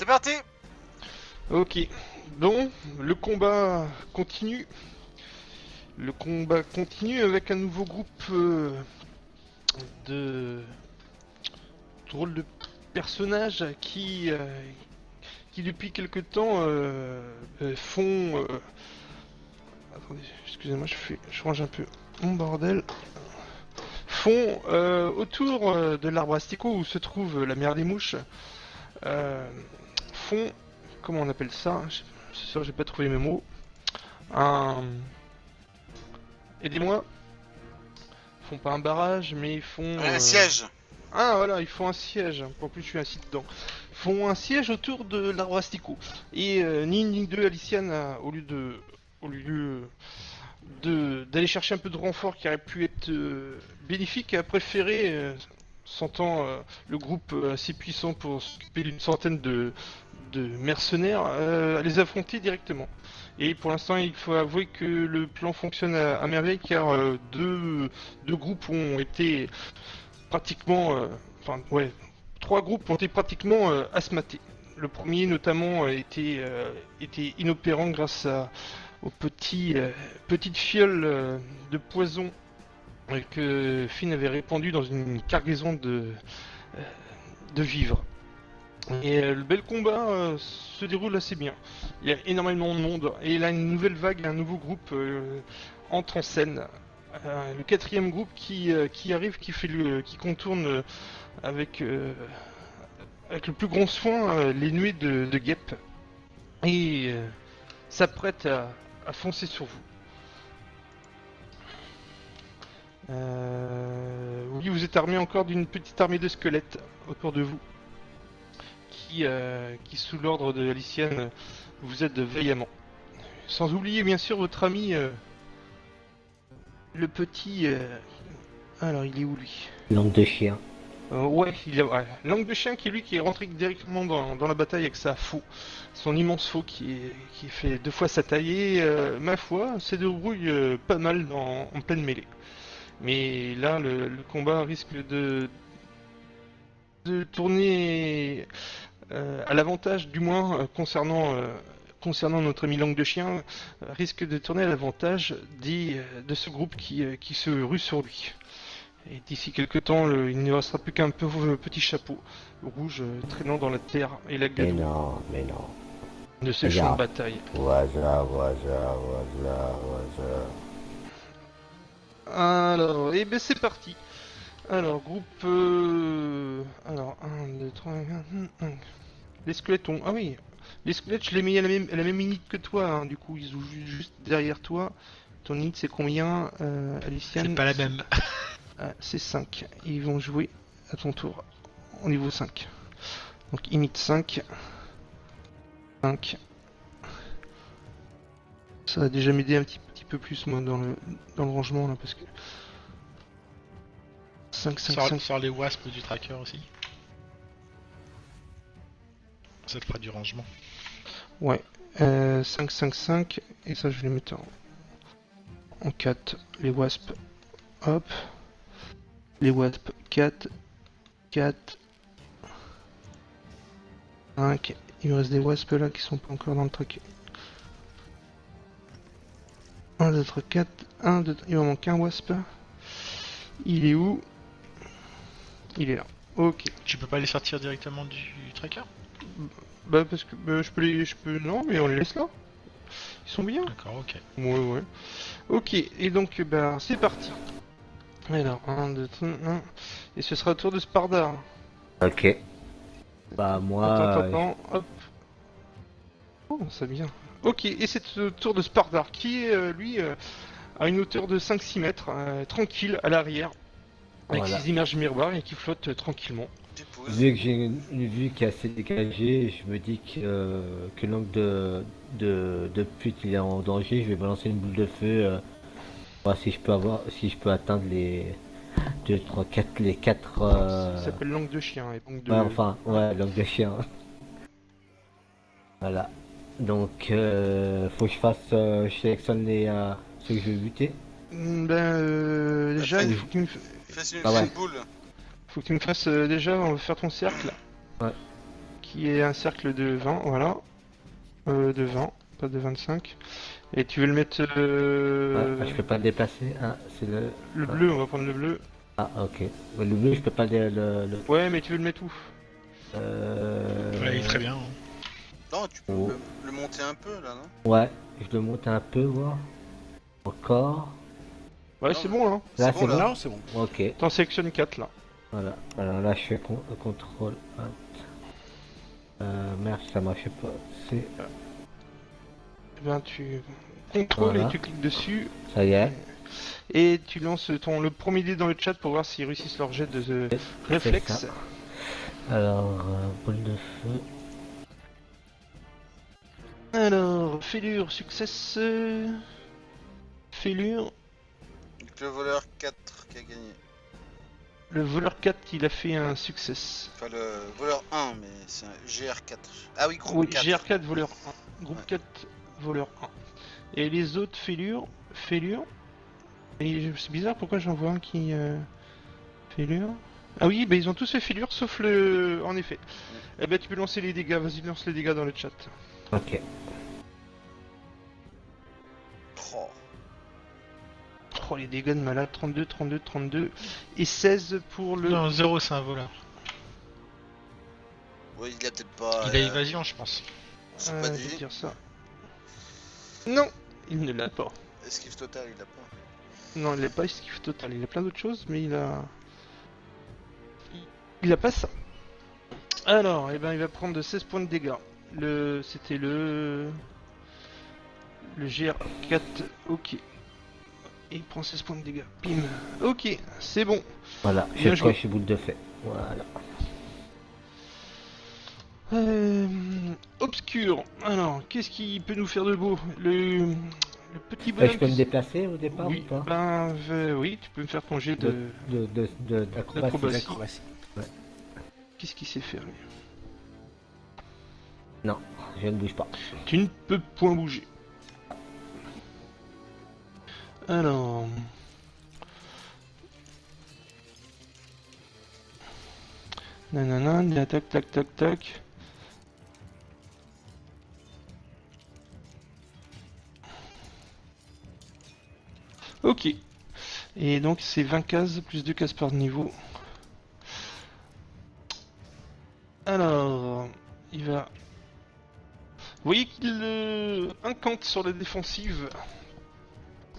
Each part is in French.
C'est parti. Ok, donc le combat continue. Le combat continue avec un nouveau groupe de drôles de personnages qui depuis quelque temps font... attendez, excusez-moi, je range un peu mon bordel. Font autour de l'arbre asticot où se trouve la mer des mouches, euh, font... Comment on appelle ça? C'est sûr, j'ai pas trouvé mes mots. Un... Aidez-moi. Ils font pas un barrage, mais ils font... Un siège. Ah voilà, ils font un siège. En plus, je suis assis dedans. Ils font un siège autour de l'arbre asticot. Et ni une ni deux, Aliciane, au lieu d'aller chercher un peu de renfort qui aurait pu être bénéfique, a préféré, sentant le groupe assez puissant pour s'occuper d'une centaine de mercenaires, les affronter directement. Et pour l'instant, il faut avouer que le plan fonctionne à merveille car deux groupes ont été pratiquement, enfin ouais, trois groupes ont été pratiquement asthmatés. Le premier notamment était inopérant grâce aux petites fioles de poison que Finn avait répandu dans une cargaison de vivres. Et le bel combat se déroule assez bien. Il y a énormément de monde et là une nouvelle vague, un nouveau groupe entre en scène. Le quatrième groupe qui arrive, qui contourne avec, avec le plus grand soin les nuées de guêpes et s'apprête à foncer sur vous. Oui, vous êtes armé encore d'une petite armée de squelettes autour de vous qui sous l'ordre de Aliciane, vous aide vaillamment. Sans oublier bien sûr votre ami, le petit... alors il est où lui? Langue de chien. Ouais, ouais, langue de chien qui est lui qui est rentré directement dans la bataille avec sa faux. Son immense faux qui fait deux fois sa taille et ma foi, se débrouille pas mal en pleine mêlée. Mais là, le combat risque de tourner à l'avantage, du moins concernant notre ami langue de chien, risque de tourner à l'avantage de ce groupe qui se rue sur lui. Et d'ici quelques temps, il ne restera plus qu'un petit chapeau rouge traînant dans la terre et la Mais gadoue non, mais non. de ce champ de Regarde. bataille. Alors, et ben c'est parti. Alors, groupe... alors, 1, 2, 3, 4, les squelettes ont... Ah oui, les squelettes, je les mets à la même unité que toi, hein. Du coup, ils jouent juste derrière toi. Ton unité, c'est combien, Aliciane? C'est pas la même. Ah, c'est 5. Ils vont jouer à ton tour au niveau 5. Donc, init 5. 5. Ça va déjà m'aider un petit peu plus, moi, dans le rangement, là, parce que... 5, 5, 5. Sors les wasps du tracker aussi. Ça te fera du rangement. Ouais. 5, 5, 5. Et ça, je vais les mettre en 4. Les wasps. Hop. Les wasps. 4. 4. 5. Il me reste des wasps là qui sont pas encore dans le tracker. 1, 2, 3, 4. 1, 2, 3. Il me manque un wasp. Il est où? Il est là. Ok. Tu peux pas les sortir directement du tracker? Bah parce que je peux non mais on les laisse là. Ils sont bien. D'accord, ok. Ouais. Ok, et donc bah c'est parti. Alors 1, 2, 3, 1. Et ce sera au tour de Spardar. Ok. Bah moi... Attends, hop. Oh, c'est bien. Ok, et c'est le tour de Spardar qui est lui à une hauteur de 5-6 mètres, tranquille à l'arrière, avec Voilà. ses images miroirs et qui flotte tranquillement. T'épouses. Vu que j'ai une vue qui est assez dégagée, je me dis que l'angle de pute il est en danger, je vais balancer une boule de feu, voir si je peux atteindre les 2, 3, 4, les 4... Ça s'appelle langue de chien et donc de... Ouais, enfin, ouais, langue de chien. Voilà. Donc, faut que je sélectionne ceux que je veux buter. Déjà, il faut que tu me, Fais une, Ah ouais. une boule. faut que tu me fasses déjà, on va faire ton cercle. Ouais. qui est un cercle de 20, voilà. De 20, pas de 25. Et tu veux le mettre... Je peux pas le déplacer. Ah, c'est le. Le bleu, on va prendre le bleu. Ah, ok. Le bleu, je peux pas Ouais, mais tu veux le mettre où? Ouais, il est très bien. Hein. Non, tu peux Oh. le monter un peu là, non? Ouais, je le monte un peu, voir. Encore. Ouais, Non, c'est bon, là. Là, C'est c'est bon, là. bon. Non, c'est bon. Ok, T'en sélectionnes 4, là. voilà. Alors là, je fais contrôle. Hop. Merde, ça marche pas. C'est. Eh ben, tu contrôles Voilà. et tu cliques dessus. Ça y est. Et tu lances le premier dé dans le chat pour voir s'ils réussissent leur jet de C'est réflexe. ça. Alors, boule de feu. Alors, fêlure, success. Fêlure. Donc le voleur 4 qui a gagné. Le voleur 4, il a fait un success. Enfin, le voleur 1, mais c'est un GR4. Ah oui, groupe Oui, 4. GR4, voleur 1. Groupe Ouais. 4, voleur 1. Et les autres, fêlure. Et c'est bizarre, pourquoi j'en vois un qui... Fêlure. Ah oui, bah ils ont tous fait fêlure, sauf le... En effet. Eh ben, tu peux lancer les dégâts. Vas-y, lance les dégâts dans le chat. Ok. Oh. Oh, les dégâts de malade. 32, 32, 32. Et 16 pour le... Non, 0, c'est un voleur. Oui, il a peut-être pas. Il a évasion, je pense. C'est Ah, pas je vais dit. dire ça. Non, il ne l'a pas. Esquive total, il a pas. Non, il n'a pas esquive total. Il a plein d'autres choses, mais il a... Il a pas ça. Alors, eh ben, il va prendre 16 points de dégâts. C'était le GR4. Ok. Et il prend 16 points de dégâts. Bim. Ok, c'est bon. Voilà, Bien je joué. coche boule de feu. Voilà. Obscur. Alors, qu'est-ce qui peut nous faire de beau? Le petit bonhomme. Je peux me qui- déplacer au départ Oui, ou pas ben, oui, tu peux me faire ton jet de... D'acrobatie. D'acrobatie. L'acrobatie. Qu'est-ce qu'il sait faire, lui? Non, je ne bouge pas. Tu ne peux point bouger. Alors... Nanana, tac tac tac tac. Ok. Et donc c'est 20 cases, plus 2 cases par niveau. Alors... Il va... Vous voyez qu'il incante sur la défensive.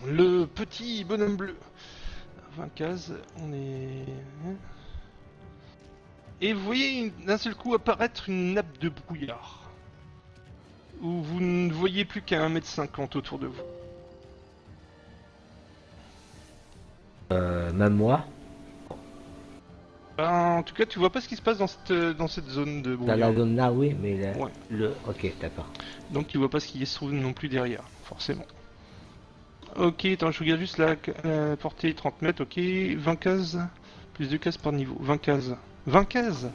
Le petit bonhomme bleu. 20 cases, on est... Et vous voyez d'un seul coup apparaître une nappe de brouillard. Où vous ne voyez plus qu'à 1m50 autour de vous. Même moi, Ben, en tout cas, tu vois pas ce qui se passe dans cette zone de dans brouillard. la zone là, oui, mais Ouais. Ok, d'accord. Donc tu vois pas ce qui se trouve non plus derrière, forcément. Ok, attends, je regarde juste la portée 30 mètres, ok. 20 cases, plus 2 cases par niveau. 20 cases. 20 cases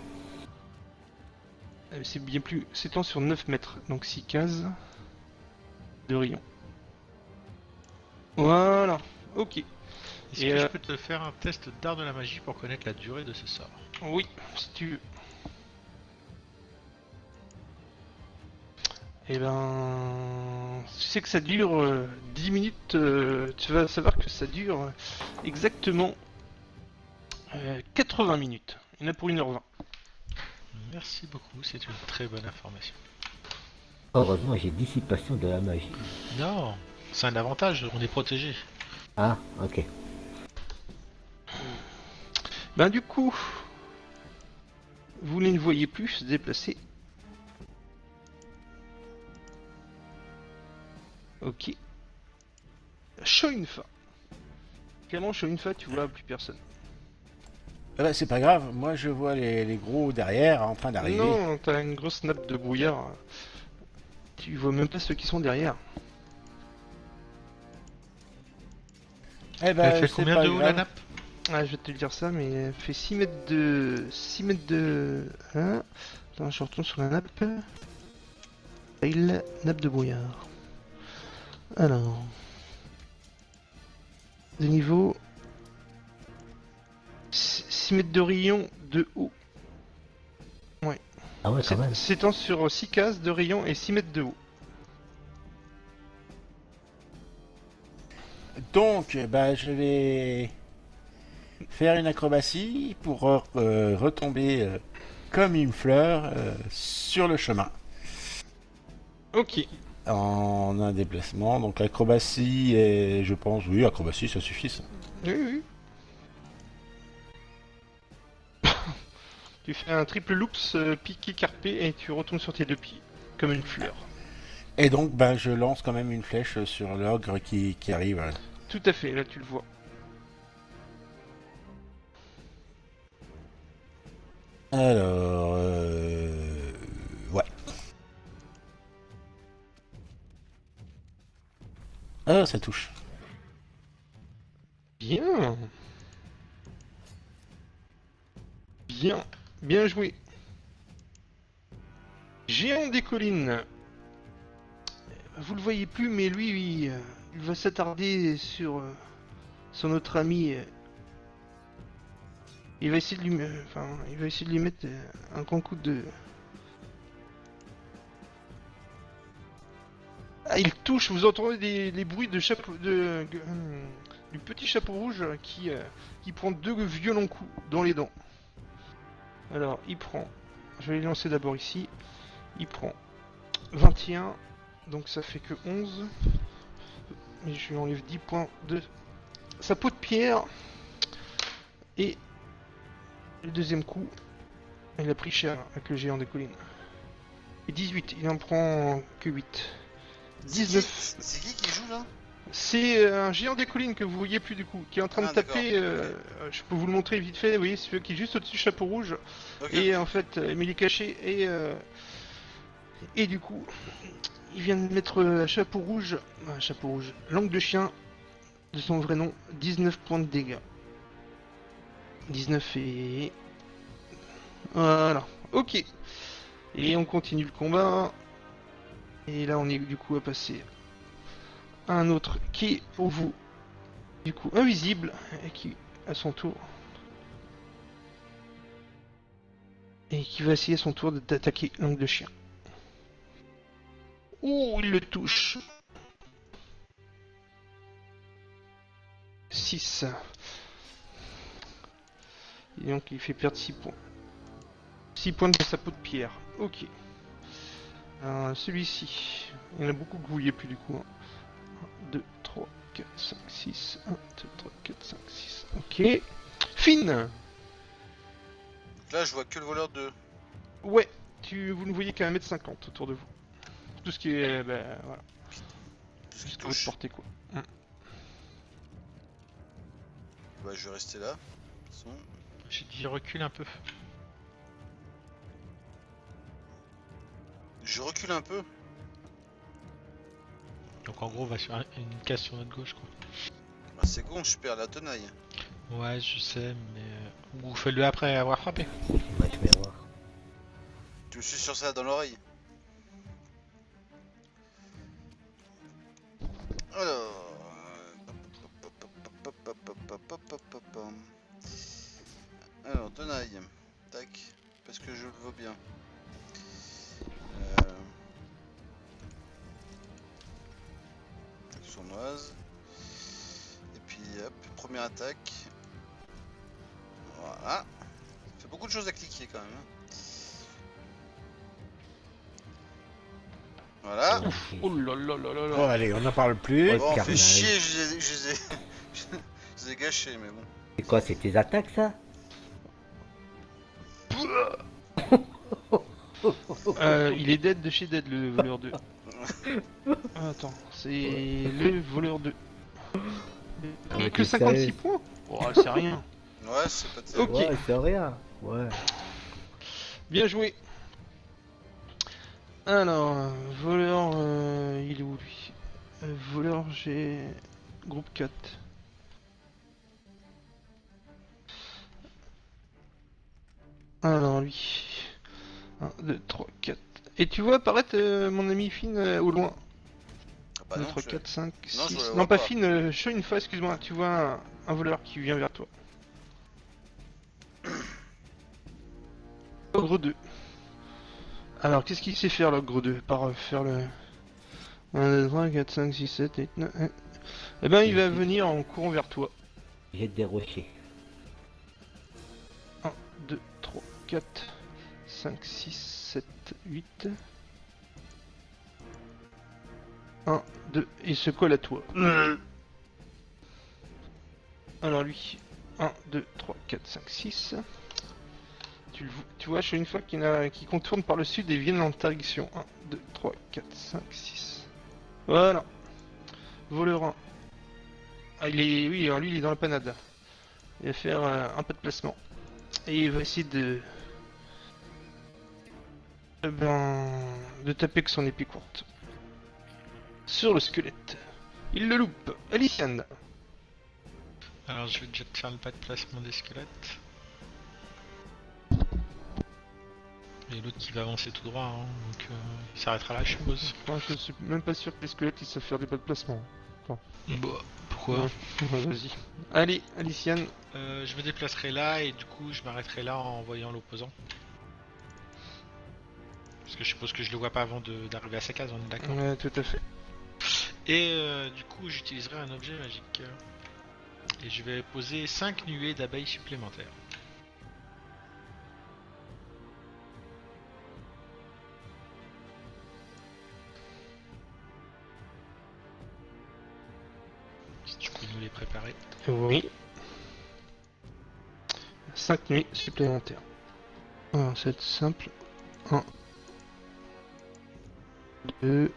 C'est bien plus... s'étend sur 9 mètres, donc 6 cases de rayon. Voilà, ok. Est-ce Et, que je peux te faire un test d'art de la magie pour connaître la durée de ce sort? Oui, si tu veux. Et ben... Tu sais que ça dure 10 minutes, tu vas savoir que ça dure exactement 80 minutes. Il y en a pour 1h20. Merci beaucoup, c'est une très bonne information. Heureusement, j'ai dissipation de la magie. Non, c'est un avantage, on est protégé. Ah, ok. Ben du coup, vous ne les voyez plus se déplacer. Ok. Shoinfa. Clairement, Shoinfa, tu vois plus personne. Ah bah, c'est pas grave, moi je vois les gros derrière en train d'arriver. Non, t'as une grosse nappe de brouillard. Tu vois même pas ceux qui sont derrière. Eh ben, Elle fait c'est combien pas de haut la grave. nappe? Ah, je vais te le dire ça, mais elle fait 6 mètres de... 6 mètres de... Hein. Attends, je retourne sur la nappe. Nappe de brouillard. Alors... De niveau... 6 mètres de rayon de haut. Ouais. Ah ouais, quand même. S'étend sur 6 cases de rayon et 6 mètres de haut. Donc, bah, je vais faire une acrobatie pour retomber comme une fleur sur le chemin. Ok. En un déplacement. Donc, acrobatie et je pense, oui, acrobatie, ça suffit. Ça. Oui. Tu fais un triple loops piqué carpé et tu retombes sur tes 2 pieds, comme une fleur. Et donc, bah, je lance quand même une flèche sur l'ogre qui arrive. Tout à fait, là tu le vois. Alors, ouais. Ah, ça touche. Bien. Bien joué. Géant des collines. Vous le voyez plus, mais lui, il va s'attarder sur notre ami. Il va essayer de lui mettre un grand coup de. Ah, il touche. Vous entendez les bruits de chapeau, du petit chapeau rouge qui prend 2 violents coups dans les dents. Alors, il prend. Je vais les lancer d'abord ici. Il prend 21. Donc ça fait que 11. Et je lui enlève 10 points de sa peau de pierre. Et le deuxième coup, il a pris cher avec le géant des collines. Et 18, il en prend que 8. 19. C'est qui joue là? C'est un géant des collines que vous voyez plus du coup, qui est en train de taper. Je peux vous le montrer vite fait. Vous voyez, celui qui est juste au-dessus du chapeau rouge. Okay. Et en fait, mais il est caché. Et du coup, il vient de mettre chapeau rouge, langue de chien, de son vrai nom, 19 points de dégâts. 19 et... Voilà, ok. Et on continue le combat. Et là on est du coup à passer à un autre qui est pour vous, du coup invisible, et qui à son tour... Et qui va essayer à son tour d'attaquer langue de chien. Oh, il le touche. 6. Et donc il fait perdre 6 points. 6 points de sa peau de pierre. Ok. Celui-ci. Il y en a beaucoup que vous voyez plus du coup. 1, 2, 3, 4, 5, 6. 1, 2, 3, 4, 5, 6. Ok. Finn. Donc là, je vois que le voleur de. Ouais. Vous ne voyez qu'à 1m50 autour de vous. Tout ce qui est... voilà. Tout ce qui Juste à votre touche. portée quoi. Bah, je vais rester là. De toute façon. J'ai dit recule un peu. Je recule un peu. Donc en gros, on va sur une case sur notre gauche, quoi. Bah, c'est con, je perds la tenaille. Ouais, je sais, mais... Ou fais-le après avoir frappé. Ouais, tu vas voir. Tu me suis sur ça dans l'oreille. Alors. Alors, tenaille. Tac. Parce que je le veux bien. Sournoise. Et puis hop, première attaque. Voilà. Ça fait beaucoup de choses à cliquer quand même. Voilà. Oh là là là là là. Bon, allez, on n'en parle plus. Ouais. Bon, on fait carnage. chier, je les ai gâchés, mais bon. C'est quoi, c'est tes attaques ça? Il est dead de chez dead le voleur 2. Attends, c'est le voleur 2. mais Que tu 56 sais. points. Oh, c'est rien. Ouais, c'est pas terrible. Ok. Ouais, c'est rien. Ouais. Bien joué. Alors, voleur, il est où lui? Voleur, j'ai groupe 4. Alors lui. 1, 2, 3, 4. Et tu vois apparaître mon ami Finn au loin. Ah bah 2, non, 3, je- 4, 5, Non, je 6. le Non, vois pas pas. Finn, show une fois, excuse-moi. Tu vois un voleur qui vient vers toi. Ogre 2. Alors, qu'est-ce qu'il sait faire, le gros 2, par faire le... 1, 2, 3, 4, 5, 6, 7, 8, 9... Eh ben, il va venir en courant vers toi. Jette des rochers. 1, 2, 3, 4, 5, 6, 7, 8... 1, 2, il se colle à toi. Alors lui, 1, 2, 3, 4, 5, 6. Tu vois, une fois qu'il contourne par le sud et viennent en ta direction. 1, 2, 3, 4, 5, 6. Voilà. Voleur 1. Ah, oui, alors lui, il est dans la panade. Il va faire un pas de placement. Et il va essayer de... de taper avec son épée courte. Sur le squelette. Il le loupe. Aliciane. Alors je vais déjà te faire le pas de placement des squelettes. Et l'autre qui va avancer tout droit, hein, donc il s'arrêtera là, je suppose. Enfin, je suis même pas sûr que les squelettes ils savent faire des pas de placement. Bah, pourquoi? Ouais, vas-y. Allez, Aliciane. Je me déplacerai là et du coup je m'arrêterai là en voyant l'opposant. Parce que je suppose que je le vois pas avant d'arriver à sa case, on est d'accord? Ouais, tout à fait. Et du coup j'utiliserai un objet magique. Et je vais poser 5 nuées d'abeilles supplémentaires. Si tu peux nous les préparer. Oui. 5 nuits supplémentaires. Alors, c'est simple. 1. 2.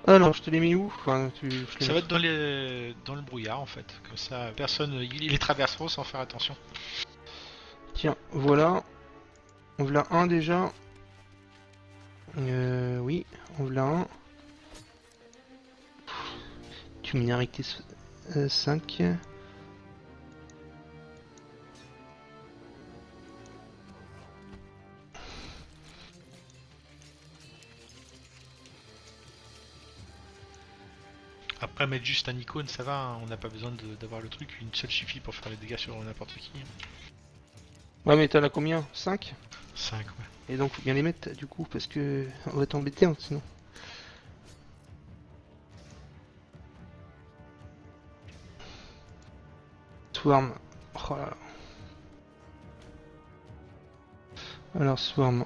Alors, je te l'ai mis où? Enfin, je les Ça va mets- être dans le brouillard en fait. Comme ça, personne, ils les traverseront sans faire attention. Tiens, voilà. On voilà un déjà. Oui, on voilà un. Tu minorités 5. Après, mettre juste un icône, ça va, hein, on n'a pas besoin d'avoir le truc. Une seule suffit pour faire les dégâts sur n'importe qui. Ouais, mais t'en as combien? 5? 5, ouais. Et donc faut bien les mettre du coup parce que on va t'embêter hein, sinon. Swarm. Oh là là. Alors Swarm.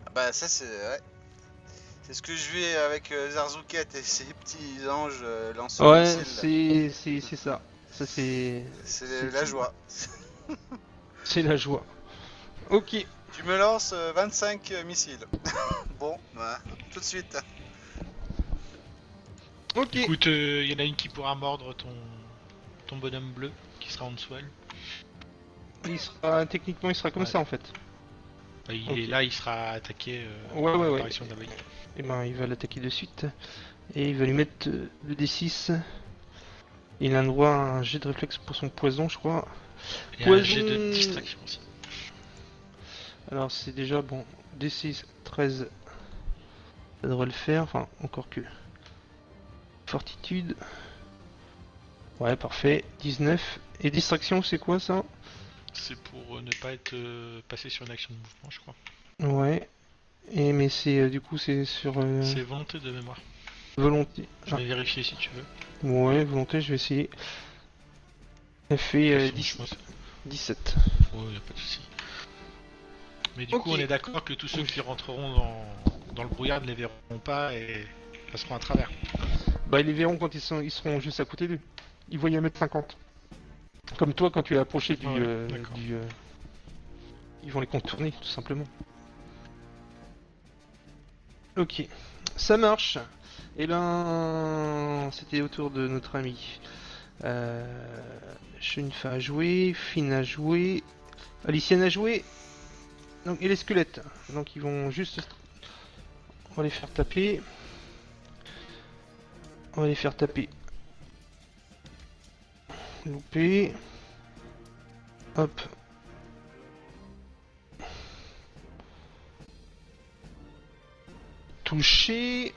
Ah bah ça c'est... Ouais. C'est ce que je vis avec Zarzouket et ses petits anges lanceurs Ouais, missiles. c'est ça. Ça c'est C'est la joie. c'est la joie. Ok. Tu me lances 25 missiles. Bon, bah, tout de suite. Ok. Écoute, il y en a une qui pourra mordre ton bonhomme bleu, qui sera en dessous elle. Techniquement il sera comme Ouais. ça en fait. Bah, il Ok. est là, il sera attaqué Ouais, par ouais. l'apparition d'abeilles. Et ben il va l'attaquer de suite. Et il va lui mettre le D6. Il a le droit à un jet de réflexe pour son poison je crois. Et un Poison. jet de distraction aussi. Alors c'est déjà bon. D6 13. Ça devrait le faire. Enfin encore que. Fortitude. Ouais parfait. 19. Et distraction c'est quoi ça? C'est pour ne pas être passé sur une action de mouvement, je crois. Ouais. Et mais c'est du coup c'est sur C'est volonté de mémoire. volonté. Je vais vérifier si tu veux. Ouais, volonté, je vais essayer. Elle fait De toute façon, 10 je pense- 17. Ouais, y a pas de souci. Mais du Ok. coup, on est d'accord que tous ceux qui rentreront dans le brouillard ne les verront pas et passeront à travers. Bah ils les verront quand ils seront juste à côté d'eux. Ils voient 1m50. Comme toi quand tu es approché du, Ouais, d'accord. ils vont les contourner tout simplement. Ok, ça marche. Et ben c'était au tour de notre ami. Shunfa a joué, Finn a joué, Alicienne a joué. Donc et les squelettes. Donc ils vont juste. On va les faire taper. On va les faire taper. Loupé. Hop. toucher.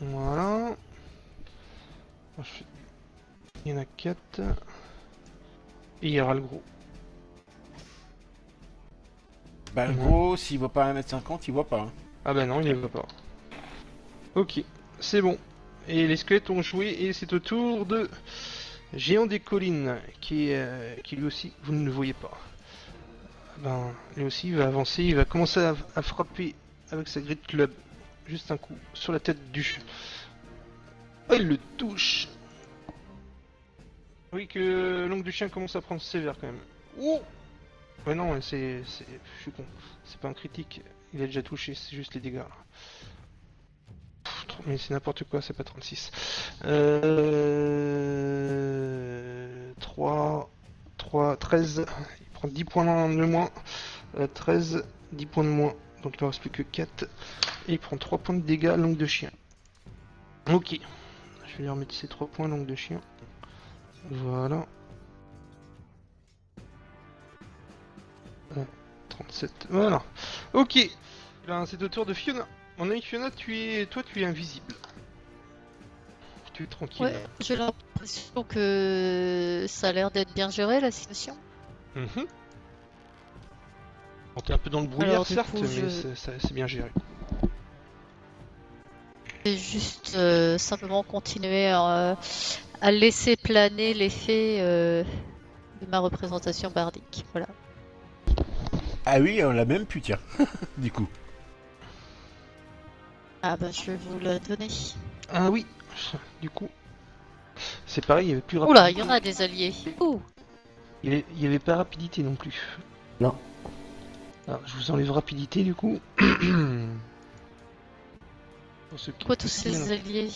Voilà. Il y en a 4. Et il y aura le gros. Bah, le gros, s'il voit pas 1m50, il voit pas. Hein. Ah bah non, il ne va pas. Ok, c'est bon. Et les squelettes ont joué et c'est au tour de Géant des collines qui lui aussi, vous ne le voyez pas. Ben, lui aussi il va avancer, il va commencer à frapper avec sa grille club. Juste un coup sur la tête du chien. Oh, il le touche. Oui que l'ongle du chien commence à prendre sévère quand même. Oh ouais non, je suis con. C'est pas un critique, il a déjà touché, c'est juste les dégâts. Là. Mais c'est n'importe quoi, c'est pas 36. 13. Il prend 10 points de moins. 13, 10 points de moins. Donc il ne reste plus que 4. Et il prend 3 points de dégâts, langue de chien. Ok. Je vais lui remettre ces 3 points, langue de chien. Voilà. 37. Voilà. Ok. Là, c'est au tour de Fiona. Mon ami Fiona, toi tu es invisible. Tu es tranquille. Ouais, j'ai l'impression que ça a l'air d'être bien géré la situation. Mhm. On est un peu dans le brouillard Alors, du certes, coup, mais c'est bien géré. Je vais juste simplement continuer à laisser planer l'effet de ma représentation bardique. Voilà. Ah oui, on l'a même pu, tiens. Du coup. Ah bah je vais vous la donner. Ah oui, du coup, c'est pareil, il y avait plus rapidité. Oula, il y en a des alliés. Ouh. Il y avait pas rapidité non plus. Non. Alors, je vous enlève rapidité du coup. Pour ceux qui- Quoi tous ces alliés?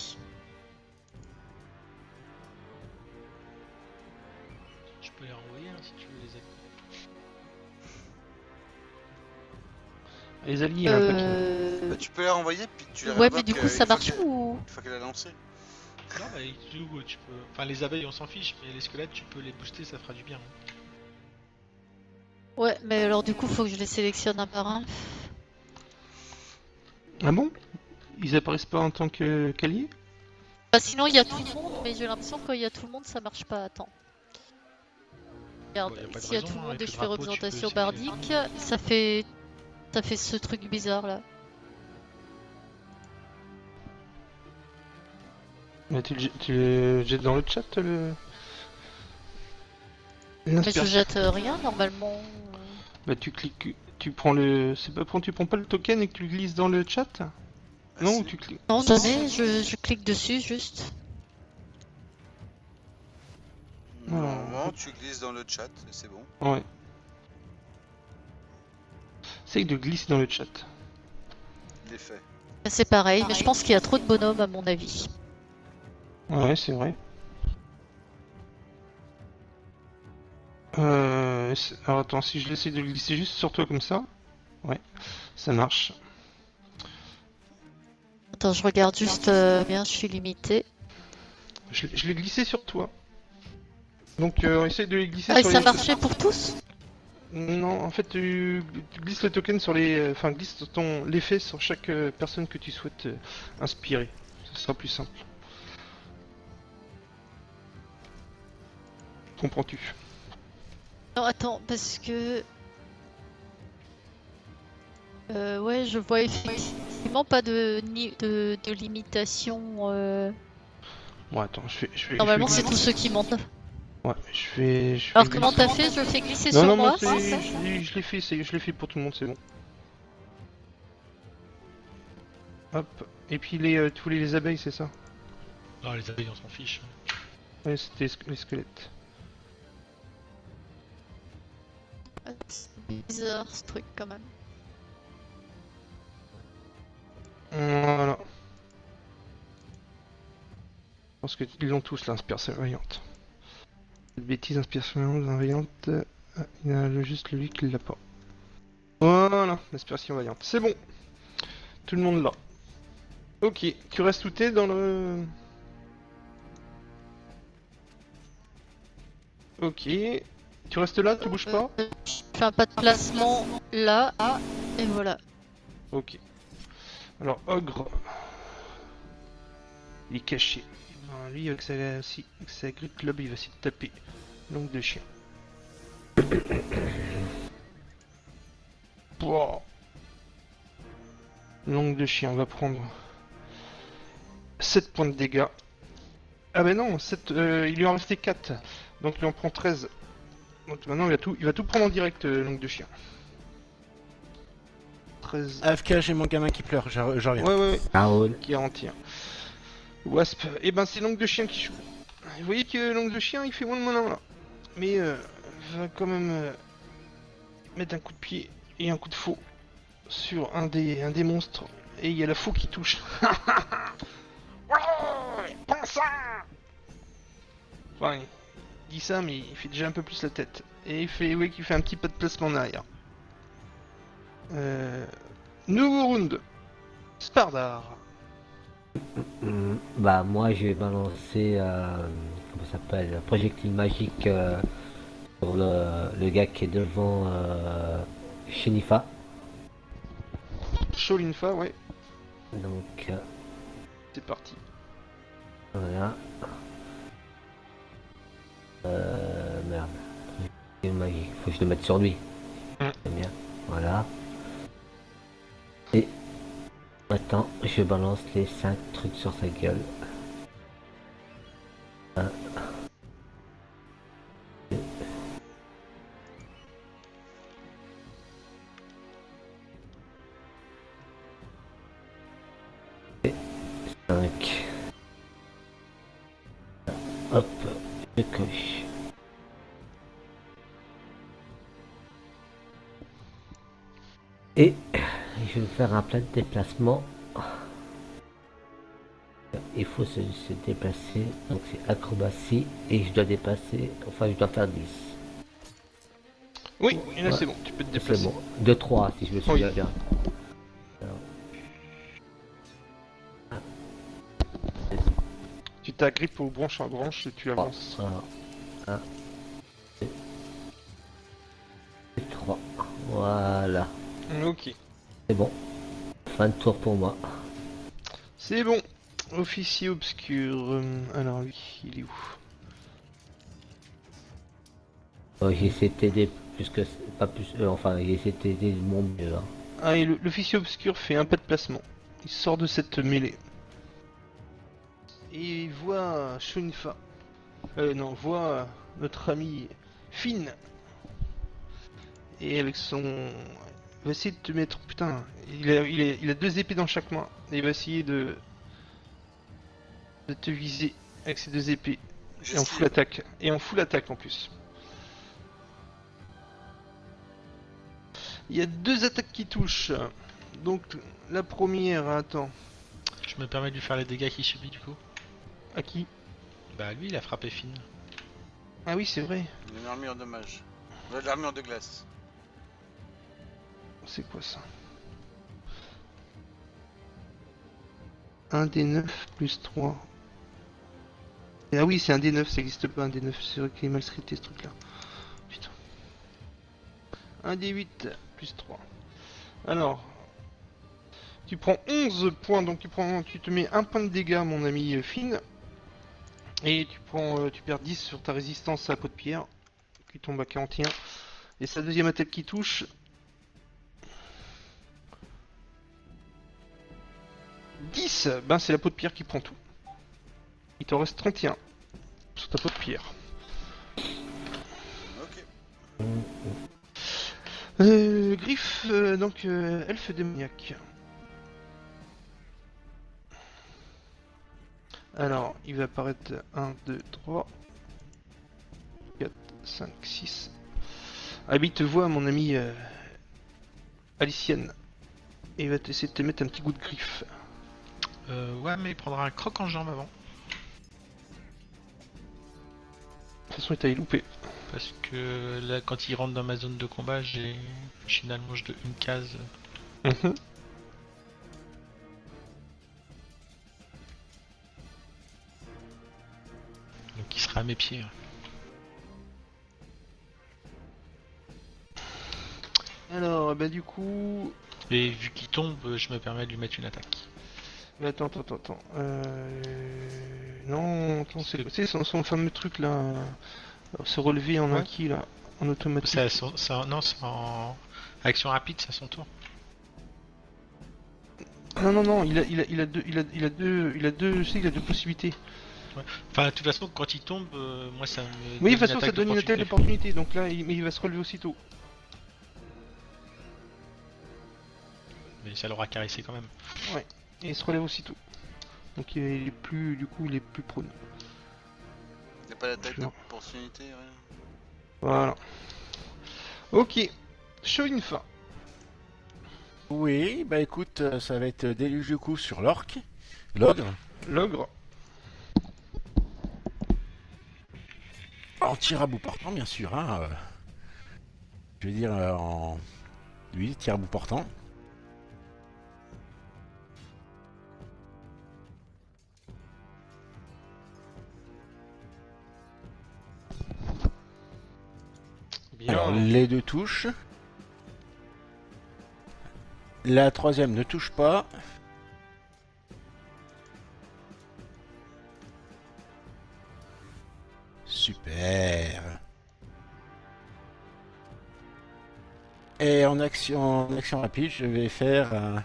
Je peux les renvoyer hein, si tu veux les aider. Les alliés, il y en a un paquet. Bah, tu peux les renvoyer puis tu les Ouais, mais réinvoques, du coup ça une fois marche qu'elle- ou... Une fois qu'elle a lancé. Non, bah, tu peux. Enfin, les abeilles, on s'en fiche, mais les squelettes, tu peux les booster, ça fera du bien. hein. Ouais, mais alors du coup faut que je les sélectionne un par un. Ah bon? Ils apparaissent pas en tant qu'alliés? Bah sinon il y a tout le monde, mais j'ai l'impression que quand il y a tout le monde ça marche pas. Attends. Regarde, Bon, y a pas de s'il y a raison, tout le hein, monde avec et le je fais drapeau, tu peux représentation sélectionner. bardique, ça fait ce truc bizarre là. Mais tu le jettes dans le chat le. Mais je L'inspiration. jette rien normalement. Bah tu cliques, tu prends le. C'est pas tu prends pas le token et que tu le glisses dans le chat? Ah, Non, si. ou tu cliques. Non, jamais, je clique dessus juste. Normalement, tu glisses dans le chat, et c'est bon. Ouais. Essaye de glisser dans le chat. Il est fait. C'est pareil, mais je pense qu'il y a trop de bonhommes à mon avis. Ouais, c'est vrai. Alors attends, si je l'essaie de le glisser juste sur toi comme ça. Ouais, ça marche. Attends, je regarde juste bien, je suis limité. Je l'ai glissé sur toi. Donc on essaye de les glisser Ah, et sur ça les... marchait pour tous? Non, en fait tu glisses le token sur les... Enfin, glisse l'effet sur chaque personne que tu souhaites inspirer. Ce sera plus simple. Comprends-tu? Non, attends, parce que... ouais, je vois effectivement pas de limitation. Bon, attends, je fais... Normalement, je c'est fais... tous ceux qui montent. Ouais, je fais Alors, comment glisser. t'as fait? Je le fais glisser Non, sur non, moi, moi, c'est ça? je l'ai fait, je l'ai fait pour tout le monde, c'est bon. Hop, et puis tu voulais les abeilles, c'est ça? Non, les abeilles, on s'en fiche. Ouais, c'était les squelettes. C'est bizarre ce truc quand même. Voilà. Je pense qu'ils l'ont tous, l'inspiration vaillante. Bêtise, inspiration vaillante. Ah, il y a juste lui qui l'a pas. Voilà, l'inspiration vaillante. C'est bon. Tout le monde l'a. Ok, tu restes où t'es dans le... Ok. Tu restes là, tu bouges pas? Je fais un pas de placement là, et voilà. Ok. Alors, Ogre. Il est caché. Alors, lui, avec sa grip club, il va essayer de taper. Langue de chien. Wow. Langue de chien, on va prendre 7 points de dégâts. Ah bah non, 7, il lui en restait 4. Donc il en prend 13. Donc maintenant il va tout prendre en direct, langue de chien. 13. AFK, j'ai mon gamin qui pleure, je reviens. Ouais. Raoul. Garanti. Hein. Wasp. Et ben c'est langue de chien qui joue. Vous voyez que langue de chien il fait moins de malin là. Mais va quand même mettre un coup de pied et un coup de faux sur un des monstres. Et il y a la faux qui touche. Ouais, pas ça. Enfin, il dit ça, mais il fait déjà un peu plus la tête. Et il fait, oui, qu'il fait un petit pas de placement en arrière. Nouveau round. Spardar. Bah moi je vais balancer comment ça s'appelle, un projectile magique sur le gars qui est devant Shenifa. Sholinfa, ouais. Donc C'est parti. voilà. Merde. Projectile magique, faut que je le mette sur lui. C'est bien. Voilà. Et maintenant je balance les 5 trucs sur sa gueule. 1. 2. Et 5. Hop, je coche. Et je vais faire un plat de déplacement. Il faut se déplacer, donc c'est acrobatie et je dois dépasser, enfin je dois faire 10. Oui, et là Ouais. c'est bon, tu peux te C'est déplacer. bon, 2-3 si je me souviens Oui. bien. Alors, Tu t'agrippes aux branches en branche et tu avances. 1, 2, 3. Voilà, Ok. c'est bon. Fin de tour pour moi. C'est bon. Officier obscur. Alors lui, il est où? J'ai essayé de t'aider plus que pas plus, enfin j'ai essayé de t'aider de mon mieux. Hein. Ah, et l'officier obscur fait un pas de placement. Il sort de cette mêlée. Et il voit Shunfa. Non, voit notre ami Finn. Et avec son... Il va essayer de te mettre... Putain, il a 2 épées dans chaque main. Et il va essayer de te viser avec ses 2 épées. Et en full attaque. Et en full attaque en plus. Il y a 2 attaques qui touchent. Donc la première, attends. Je me permets de lui faire les dégâts qu'il subit du coup. À qui? Bah lui il a frappé Finn. Ah oui, c'est vrai. Une armure de mage. De l'armure de glace. C'est quoi ça? 1 des 9 plus 3. Ah oui, c'est un des 9, ça existe pas un des 9. C'est vrai qu'il est mal scripté ce truc là. Putain. 1 des 8 plus 3. Alors. Tu prends 11 points, donc tu te mets 1 point de dégâts, mon ami Finn. Et tu perds 10 sur ta résistance à la peau de pierre. Qui tombe à 41. Et sa deuxième attaque qui touche. 10, ben c'est la peau de pierre qui prend tout. Il t'en reste 31 sur ta peau de pierre. Ok. Griffe, donc elfe démoniaque. Alors, il va apparaître 1, 2, 3, 4, 5, 6. Ah, il te voit, mon ami Alicienne. Et il va essayer de te mettre un petit goût de griffe. Ouais mais il prendra un croc en jambe avant. De toute façon, il t'avait loupé. Parce que là quand il rentre dans ma zone de combat j'ai une allonge de une case. Mhm. Donc il sera à mes pieds. Alors, bah du coup... Et vu qu'il tombe, je me permets de lui mettre une attaque. Mais attends. Non, attends, c'est son fameux truc là. Se relever en Ouais. un qui là, en automatique. Non, c'est en action rapide, c'est à son tour. Non, il a deux, je sais qu'il a deux possibilités. Enfin, de toute façon, quand il tombe, moi ça me. Oui, de toute donne façon, ça donne une attaque d'opportunité. d'opportunité, donc là, mais il va se relever aussitôt. Mais ça l'aura caressé quand même. Et il se relève aussitôt. Donc il est plus, du coup, il est plus prone. Y'a pas d'attaque Non. d'opportunité, rien. Voilà. Ok. Shoinfa. Oui, bah écoute, ça va être déluge de coups sur l'orque. L'ogre. L'ogre. En tir à bout portant, bien sûr. Hein, je veux dire, en. Oui, tir à bout portant. Bien. Alors, les deux touches. La troisième ne touche pas. Super. Et en action rapide, je vais faire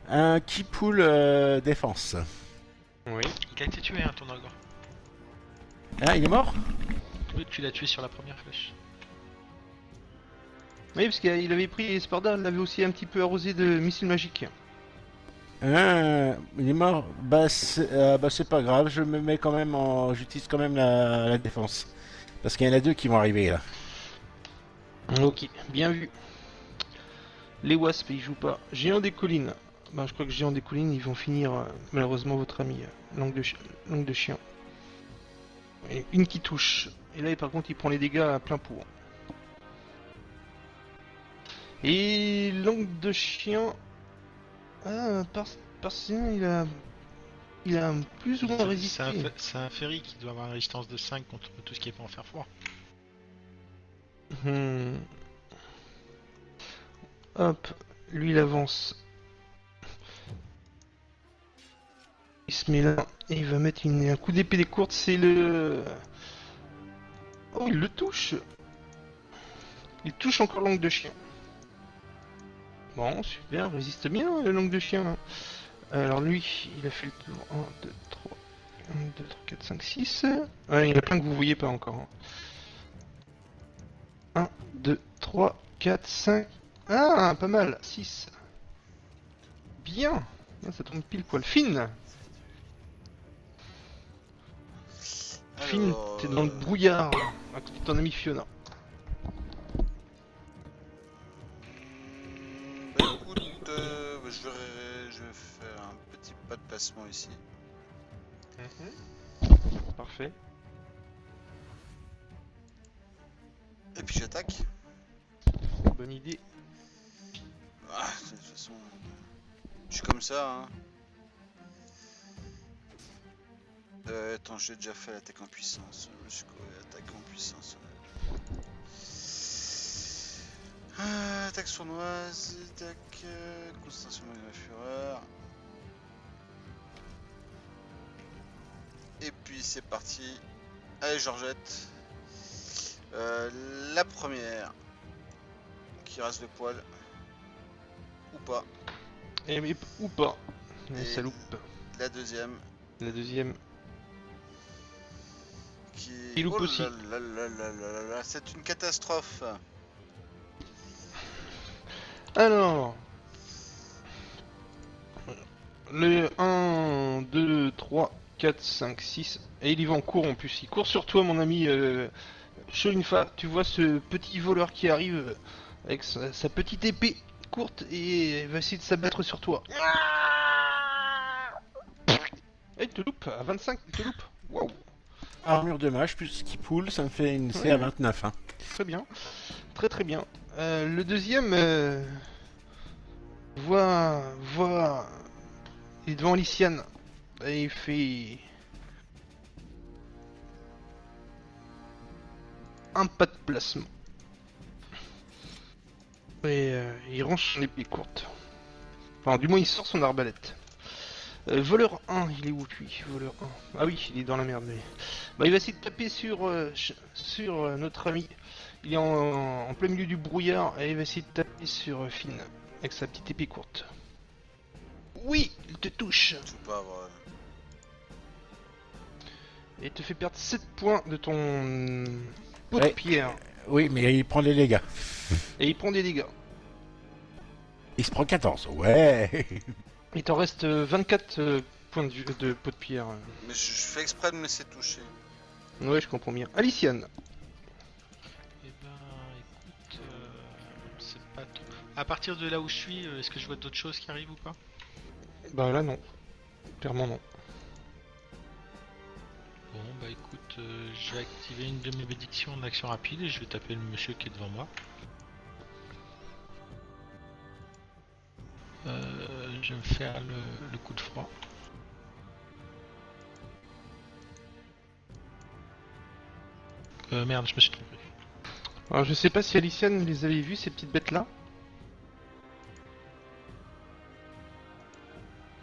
un key pull défense. Oui. Il a été tué, hein, ton ogre. Ah, il est mort? Oui, tu l'as tué sur la première flèche. Oui, parce qu'il avait pris Sparda, il l'avait aussi un petit peu arrosé de missiles magiques. Ah, il est mort. Bah c'est pas grave, je me mets quand même en. J'utilise quand même la défense. Parce qu'il y en a deux qui vont arriver là. Ok, bien vu. Les wasps, ils jouent pas. Géant des collines. Bah, je crois que Géant des collines, ils vont finir, malheureusement, votre ami. Langue de chien. Et une qui touche. Et là, par contre, il prend les dégâts à plein pot. Et langue de chien. Ah, Parsien, il a plus ou moins résisté. C'est un ferry qui doit avoir une résistance de 5 contre tout ce qui est pas en fer froid. Hop, lui il avance. Il se met là et il va mettre un coup d'épée des courtes, c'est le... Oh, il le touche. Il touche encore langue de chien. Bon, super, résiste bien la langue de chien. Alors lui, il a fait le tour 1, 2, 3, 1, 2, 3, 4, 5, 6. Ouais, il y en a plein que vous voyez pas encore. 1, 2, 3, 4, 5. Ah, pas mal, 6. Bien. Ah, ça tombe pile poil. Finn. Finn, Alors, t'es dans le brouillard. À côté de ton ami Fiona. Bah écoute, je vais faire un petit pas de placement ici. Parfait. Et puis j'attaque. Bonne idée. Ah, de toute façon, je suis comme ça, hein. Attends, j'ai déjà fait l'attaque en puissance. Attaque en puissance. Attaque sournoise, attaque concentration de la fureur. Et puis c'est parti. Allez, Georgette. La première qui rase le poil. Ou pas. Et mais, ou pas. Mais Et ça loupe. La deuxième La deuxième. qui... Il loupe Oh aussi. là, c'est une catastrophe. Alors. Le 1, 2, 3, 4, 5, 6. Et il y va en cours en plus. Il court sur toi, mon ami Shoinfa. Tu vois ce petit voleur qui arrive avec sa petite épée courte et il va essayer de s'abattre sur toi. Et il te loupe à 25, il te loupe. Waouh, Armure de mage plus qui poule, ça me fait une C à 29. Hein. très bien. Très très bien. Le deuxième voit. Il est devant Lyciane. Et il fait. un pas de placement. Et il range son épée courte. Enfin, du moins, il sort son arbalète. Voleur 1, il est où lui? Voleur 1. Ah oui, il est dans la merde. Mais... Bah, il va essayer de taper sur notre ami. Il est en plein milieu du brouillard et il va essayer de taper sur Finn avec sa petite épée courte. Oui, il te touche. C'est pas vrai. Et te fait perdre 7 points de ton pot de Ouais. pierre. Oui, mais il prend les dégâts. Et il prend des dégâts. Il se prend 14. Ouais. Il t'en reste 24 points de pot de pierre. Mais je fais exprès de me laisser toucher. Ouais, je comprends bien. Aliciane. Eh ben, écoute, c'est pas trop. À partir de là où je suis, est-ce que je vois d'autres choses qui arrivent ou pas? Bah là non. Clairement non. Bon, bah écoute, je vais activer une de mes bénédictions en action rapide et je vais taper le monsieur qui est devant moi. Je vais me faire le coup de froid. Merde, je me suis trompé. Alors je sais pas si Aliciane les avait vues ces petites bêtes là.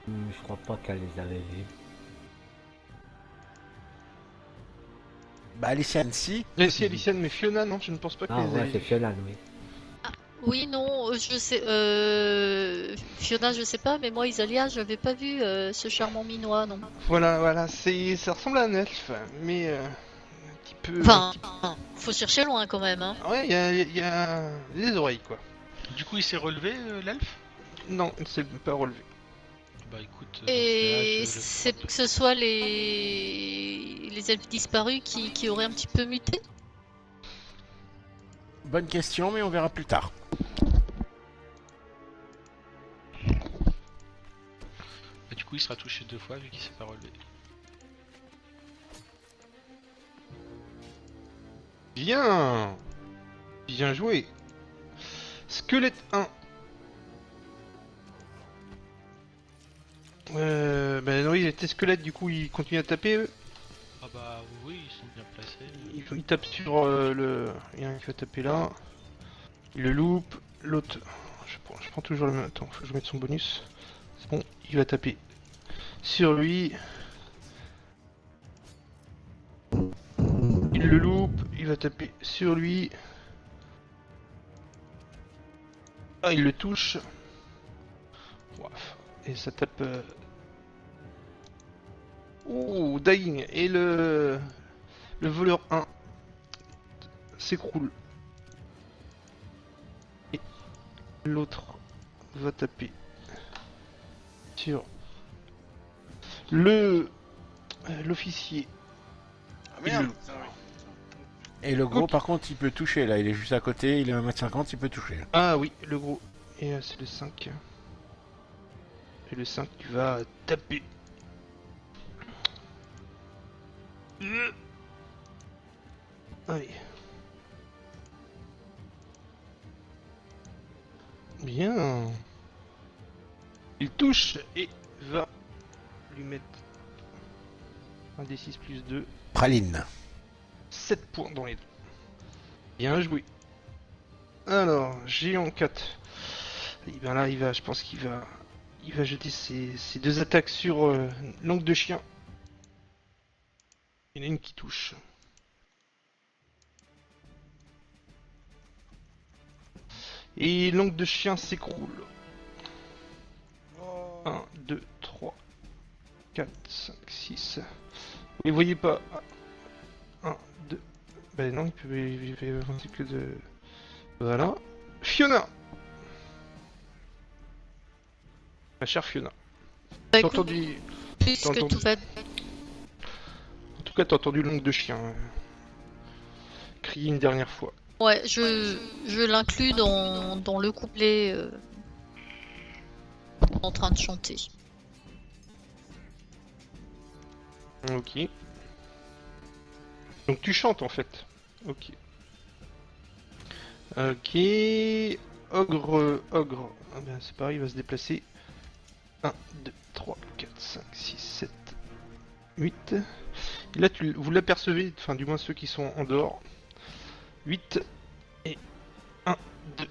Je crois pas qu'elle les avait vus. Bah, Aliciane, si. Si Aliciane, mais Fiona non, je ne pense pas qu'elle Ah les ouais, avait c'est vues. Fiolan, oui. Oui, non, je sais. Fiona, je sais pas, mais moi, Isalia, j'avais pas vu ce charmant minois, non. Voilà, ça ressemble à un elfe, mais un petit peu... Enfin, faut chercher loin quand même, hein. Ouais, il y a des oreilles quoi. Du coup, il s'est relevé, l'elfe? Non, il ne s'est pas relevé. Bah écoute, Et dans ce cas-là, c'est que ce soit les elfes disparus qui auraient un petit peu muté. Bonne question, mais on verra plus tard. Bah, du coup, il sera touché 2 fois vu qu'il s'est pas relevé. Bien. Bien joué. Squelette 1. Ben oui, il était squelette, du coup il continue à taper. Eux. Ah bah oui, ils sont bien placés. Il tape sur le... Il y en a un qui va taper là. Il le loupe. L'autre... Je prends toujours le même... Attends, faut que je mette son bonus. C'est bon, il va taper sur lui. Il le loupe. Il va taper sur lui. Ah, il le touche. Ouaf. Et ça tape... Oh, dying. Et le voleur 1 s'écroule. Et l'autre va taper sur l'officier. Ah merde. Et le gros, par contre, il peut toucher, là. Il est juste à côté, il est 1m50, il peut toucher. Ah oui, le gros. Et c'est le 5. Et le 5, tu vas taper. Allez. Bien. Il touche et va lui mettre un D6 plus 2. Praline. 7 points dans les deux. Bien joué. Alors, géant 4. Et ben là, je pense qu'il va jeter ses deux attaques sur langue de chien. Il y en a une qui touche. Et langue de chien s'écroule. 1, 2, 3, 4, 5, 6. Vous les voyez pas. 1, 2. Ben non, il peut avancer que de... Voilà. Fiona. Ma chère Fiona. Bah, T'as écoute, entendu... puisque entendu. tout va... En tout cas, t'as entendu langue de chien. Crier une dernière fois. Ouais, je l'inclus dans le couplet en train de chanter. Ok. Donc tu chantes en fait. Ok. Ok. Ogre. Ah ben c'est pareil, il va se déplacer. 1, 2, 3, 4, 5, 6, 7, 8. Et là vous l'apercevez, enfin du moins ceux qui sont en dehors. 8 et 1, 2,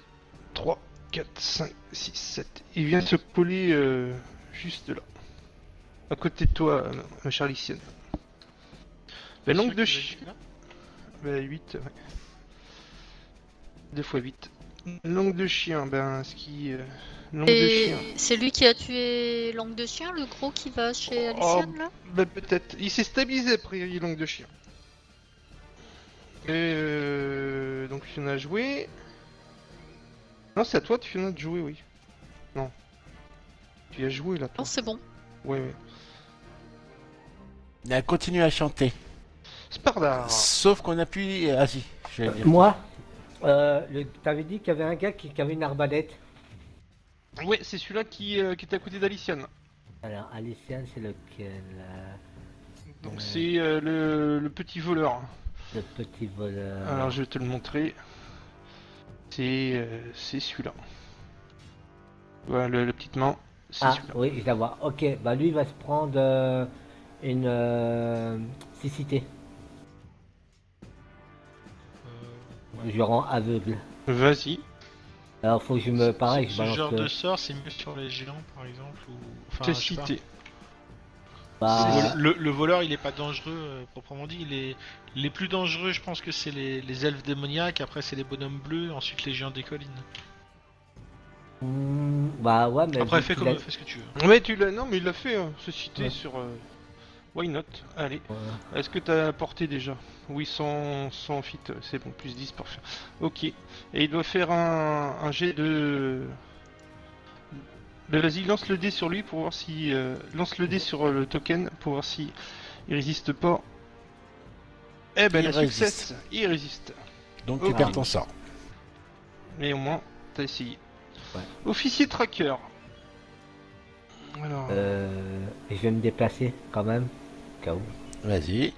3, 4, 5, 6, 7. Il vient se coller juste là. À côté de toi, ma chère Lycienne. La langue de chien. Bah, 8, ouais. 2 fois 8. Langue de chien, ben ce qui. Langue de Et chien. c'est lui qui a tué Langue de Chien, le gros qui va chez Oh, Aliciane là? bah peut-être. Il s'est stabilisé après langue de chien. Et donc tu en as joué. Non, c'est à toi, tu en as de jouer, oui. Non. Tu y as joué là, toi. Non, c'est bon. Ouais, ouais. Elle continue à chanter. Spardar. Sauf qu'on appuie. Ah si, je vais dire. Moi, t'avais dit qu'il y avait un gars qui avait une arbalète. Ouais, c'est celui-là qui était à côté d'Aliciane. Alors, Aliciane, c'est lequel Donc c'est le petit voleur. Le petit voleur. Alors je vais te le montrer. C'est celui-là. Voilà, la petite main. C'est Ah, celui-là. oui, je la vois. Ok, bah lui, il va se prendre une cécité. Je rends aveugle. Vas-y. Alors, faut que je me. Pareil, je Ce balance genre le- de sort, c'est mieux sur les géants, par exemple, ou... Enfin, T'es je sais pas. cité. Bah, Le voleur, il est pas dangereux, proprement dit. Les plus dangereux, je pense que c'est les elfes démoniaques, après c'est les bonhommes bleus, ensuite les géants des collines. bah ouais, mais. Après, vu fais qu'il a- fais ce que tu veux. Mais tu l'as. Non, mais il l'a fait, hein, se citer Ouais. sur. Why not? Allez. Ouais. Est-ce que t'as porté déjà? Oui, 100 feet, c'est bon, plus 10 pour faire. Ok. Et il doit faire un jet de. Vas-y, lance le dé sur lui pour voir si. Lance le dé sur le token pour voir si il résiste pas. Eh ben, Il la résiste. succès, il résiste. Donc tu Ok. perds ton sort. Mais au moins, t'as essayé. Ouais. Officier tracker. Alors. Je vais me déplacer quand même. Au cas où. Vas-y.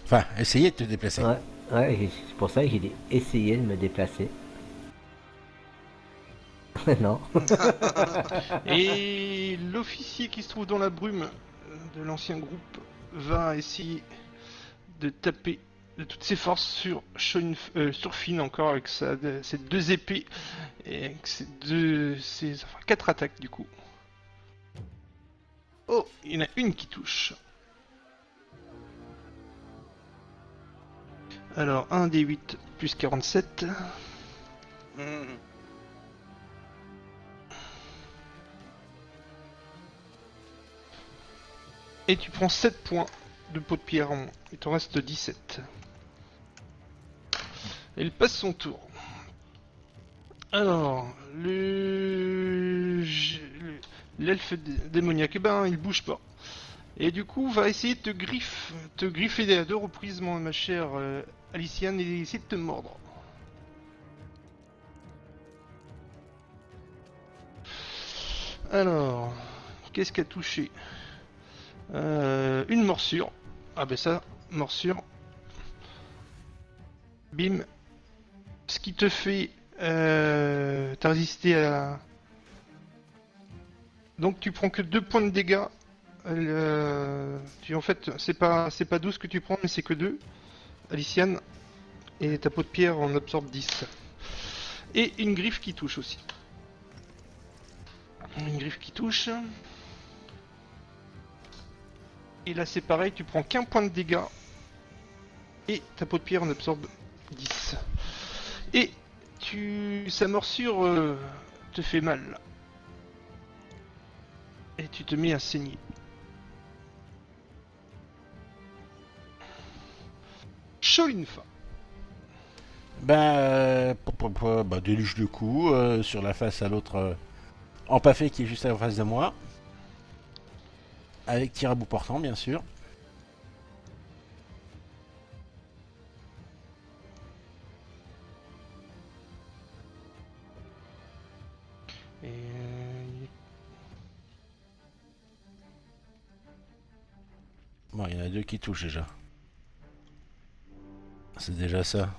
Enfin, essayez de te déplacer. Ouais, ouais, c'est pour ça que j'ai dit essayer de me déplacer. Non. Et l'officier qui se trouve dans la brume de l'ancien groupe va essayer de taper de toutes ses forces sur sur Finn encore avec ses deux épées et avec enfin, 4 attaques du coup. Oh, il y en a une qui touche. Alors 1 des 8 plus 47. Mhm. Et tu prends 7 points de peau de pierre en moins. Il t'en reste 17. Et il passe son tour. Alors, l'elfe démoniaque, eh ben, il bouge pas. Et du coup, va essayer de te griffer à 2 reprises, ma chère Aliciane, et essayer de te mordre. Alors, qu'est-ce qu'a touché? Une morsure. Ah ben ça, morsure. Bim. Ce qui te fait... T'as résisté à... Donc tu prends que 2 points de dégâts. En fait, c'est pas 12 que tu prends, mais c'est que 2. Aliciane. Et ta peau de pierre en absorbe 10. Et une griffe qui touche aussi. Une griffe qui touche. Et là c'est pareil, tu prends qu'un point de dégâts. Et ta peau de pierre en absorbe 10. Et sa morsure te fait mal. Et tu te mets à saigner. Cholinfa. Bah, déluge de coups sur la face à l'autre empaffé qui est juste en face de moi. Avec tir à bout portant, bien sûr. Et Bon, il y en a 2 qui touchent déjà. C'est déjà ça.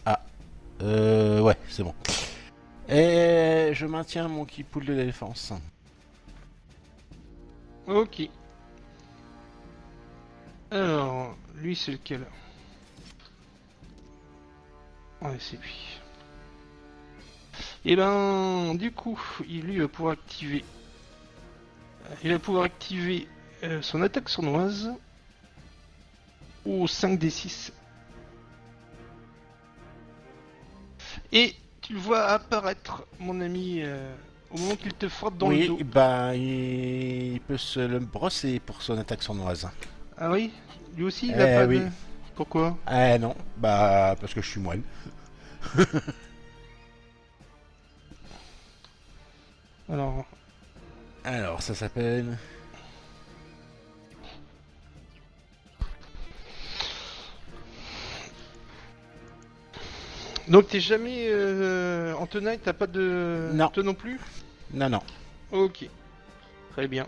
Ah. Ouais, c'est bon. Et je maintiens mon key pool de défense. ok. Alors, lui c'est lequel? Ouais, c'est lui. Et ben, du coup, lui va pouvoir activer. Il va pouvoir activer son attaque sournoise au 5d6. Et tu le vois apparaître, mon ami, au moment qu'il te frappe dans le dos. Oui, bah, il peut se le brosser pour son attaque sournoise. Ah oui? Lui aussi, il a pas oui. de... Pourquoi? Eh non, bah, parce que je suis moine. Alors, Alors, ça s'appelle... donc t'es jamais en tenaille, t'as pas de... Non. Toi non plus? Non, non. Ok. Très bien.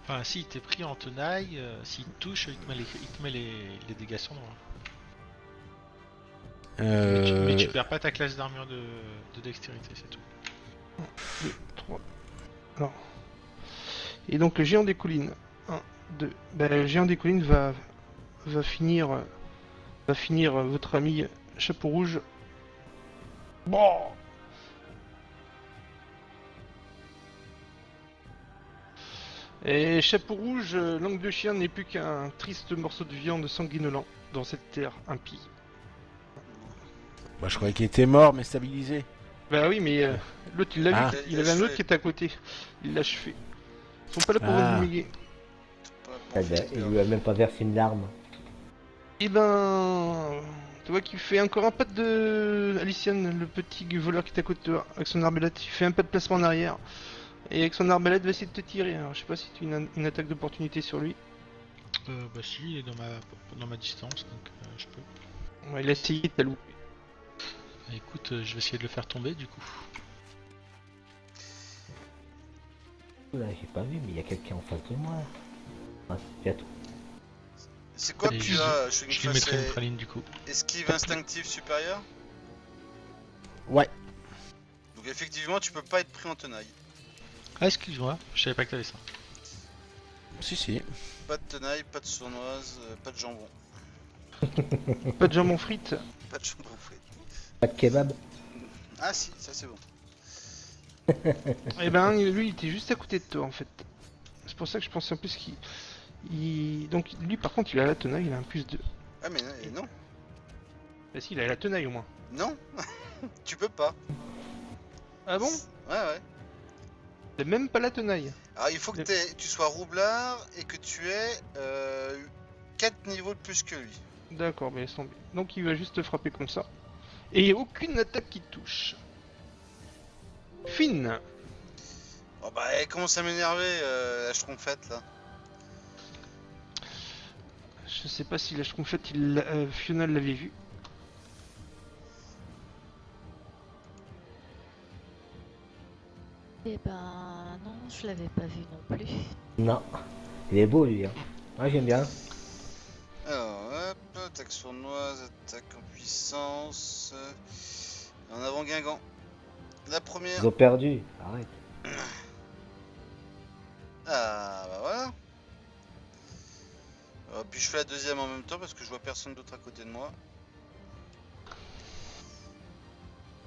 Enfin, si t'es pris en tenaille, s'il te touche, il te met les dégâts sournois. Mais tu perds pas ta classe d'armure de dextérité, c'est tout. 2, 3. Alors. Et donc le géant des collines. 1, 2. Ben, le géant des collines va finir votre ami Chapeau Rouge. Bon. Et Chapeau Rouge, langue de chien n'est plus qu'un triste morceau de viande sanguinolent dans cette terre impie. Bah, je croyais qu'il était mort, mais stabilisé. Bah oui, mais l'autre il l'a Ah. vu, il avait un autre qui était à côté. Il l'a achevé. Ils sont pas là pour Ah. vous humilier. Eh ben, il lui a même pas versé une larme. Et ben, tu vois qu'il fait encore un pas de Aliciane, le petit voleur qui est à côté de toi, avec son arbalète. Il fait un pas de placement en arrière. Et avec son arbalète, va essayer de te tirer. Alors, je sais pas si tu as une attaque d'opportunité sur lui. Bah si, il est dans ma distance, donc je peux. Ouais, il a essayé, t'as loupé. Bah, écoute, je vais essayer de le faire tomber du coup. Là, j'ai pas vu, mais il y a quelqu'un en face de moi. Ah, c'est à tout. C'est quoi que Et tu je- as Je lui mettrai une praline du coup. esquive instinctive supérieure? Ouais. Donc effectivement, tu peux pas être pris en tenaille. Ah, excuse-moi, je savais pas que t'avais ça. Si, si. Pas de tenaille, pas de sournoise, pas de jambon. Pas de jambon frites. Pas de jambon frit. Pas de kebab. Ah si, ça c'est bon. Et ben, lui, il était juste à côté de toi en fait. C'est pour ça que je pensais en plus donc lui, par contre, il a la tenaille, il a un plus 2. Ah mais non, Bah si, il a la tenaille au moins. non, tu peux pas. Ah bon? Ouais, ouais. Il a même pas la tenaille. Alors il faut que tu sois roublard et que tu aies 4 niveaux de plus que lui. D'accord, mais laisse tomber. Donc il va juste te frapper comme ça. Et il n'y a aucune attaque qui te touche. Fine. Oh bah elle commence à m'énerver la schtroumpfette là. Je sais pas si la schtroumpfette, Fiona l'avait vu. Eh ben non, je l'avais pas vu non plus. Non. Il est beau, lui. Hein. Ouais, j'aime bien. Alors hop, attaque sournoise, attaque en puissance. En avant Guingamp. La première. Ils ont perdu. Arrête. Ah bah voilà. Puis je fais la deuxième en même temps parce que je vois personne d'autre à côté de moi.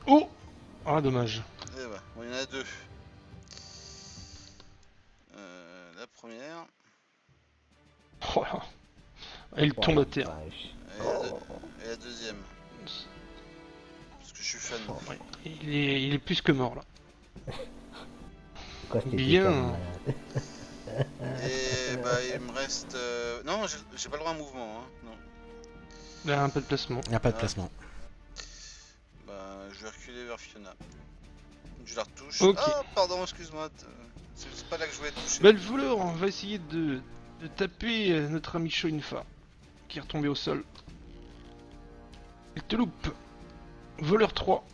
Oh. Ah, dommage. Et bah, bon, il y en a deux. La première Oh là. Il tombe à terre. Vache. et la deuxième. Parce que je suis fan. Ouais. Il est plus que mort là. Quoi, c'était Bien. pas malade. Et bah il me reste... Non, j'ai pas le droit à mouvement. Hein. Non. Il a un peu de placement. Il n'y a pas de Ah. placement. Bah je vais reculer vers Fiona. Je la retouche. Ok. Ah pardon, excuse-moi. C'est pas là que je voulais toucher. Bah, le voleur va essayer de taper notre ami Shoinfa, qui est retombé au sol. Il te loupe. Voleur 3.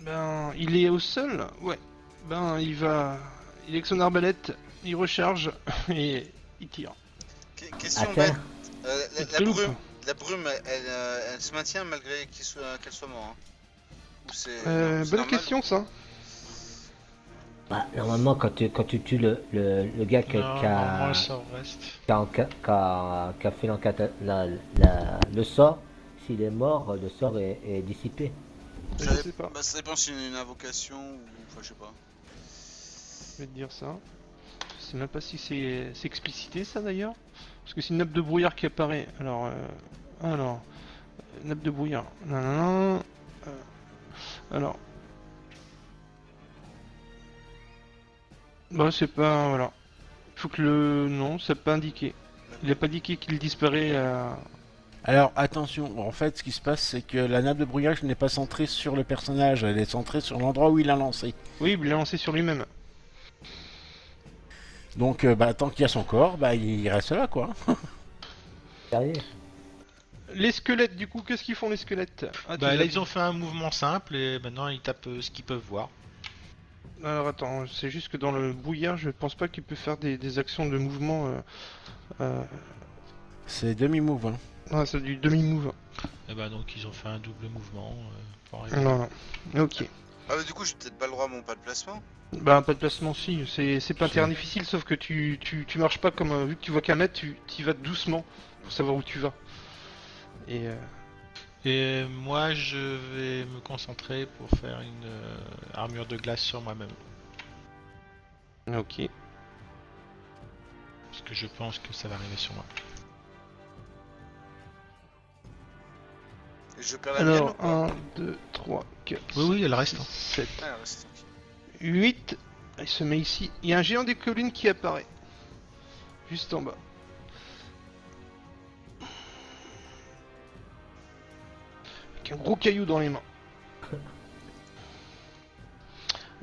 Ben, il est au sol. Ouais. Ben, il est avec son arbalète, il recharge et il tire. Question Attends. bête. Il te loupe. La brume, elle se maintient malgré qu'elle soit mort. Hein. Ou c'est c'est Bonne normal question ça. Bah, normalement, quand tu tues le gars qui Non, a... moi ça reste. qui a fait le sort, s'il est mort, le sort est dissipé. Je sais pas, Bah, ça dépend si c'est une invocation ou. Enfin, je sais pas. je vais te dire ça. Je sais même pas si c'est explicité ça d'ailleurs. Parce que c'est une nappe de brouillard qui apparaît. Alors, nappe de brouillard. Nanana. Alors. Bah c'est pas... Voilà. Faut que le... Non, c'est pas indiqué. Il a pas indiqué qu'il disparaît à... Alors attention, en fait ce qui se passe c'est que la nappe de brouillage n'est pas centrée sur le personnage, elle est centrée sur l'endroit où il a lancé. Oui, il l'a lancé sur lui-même. Donc tant qu'il y a son corps, il reste là quoi. Sérieux? Les squelettes, du coup, qu'est-ce qu'ils font les squelettes? Ah, tu Bah là l'as ils ont fait un mouvement simple et maintenant ils tapent ce qu'ils peuvent voir. Alors attends, c'est juste que dans le brouillard, je pense pas qu'il peut faire des actions de mouvement. C'est demi-move. Hein. Ah, c'est du demi-move. Et bah donc ils ont fait un double mouvement pour arriver. Non, non. Ok. Ah, bah, du coup, j'ai peut-être pas le droit à mon pas de placement. Bah, pas de placement, si. C'est pas un terrain difficile, sauf que tu marches pas comme. Vu que tu vois qu'un mètre, tu y vas doucement pour savoir où tu vas. Et. Et moi je vais me concentrer pour faire une armure de glace sur moi-même. Ok. Parce que je pense que ça va arriver sur moi. Et je perds la mienne ou Alors, pas 1, 2, 3, 4. Oui, oui, elle reste. 7, Ah, reste. 8. Il se met ici. Il y a un géant des collines qui apparaît. Juste en bas. Avec un gros caillou dans les mains.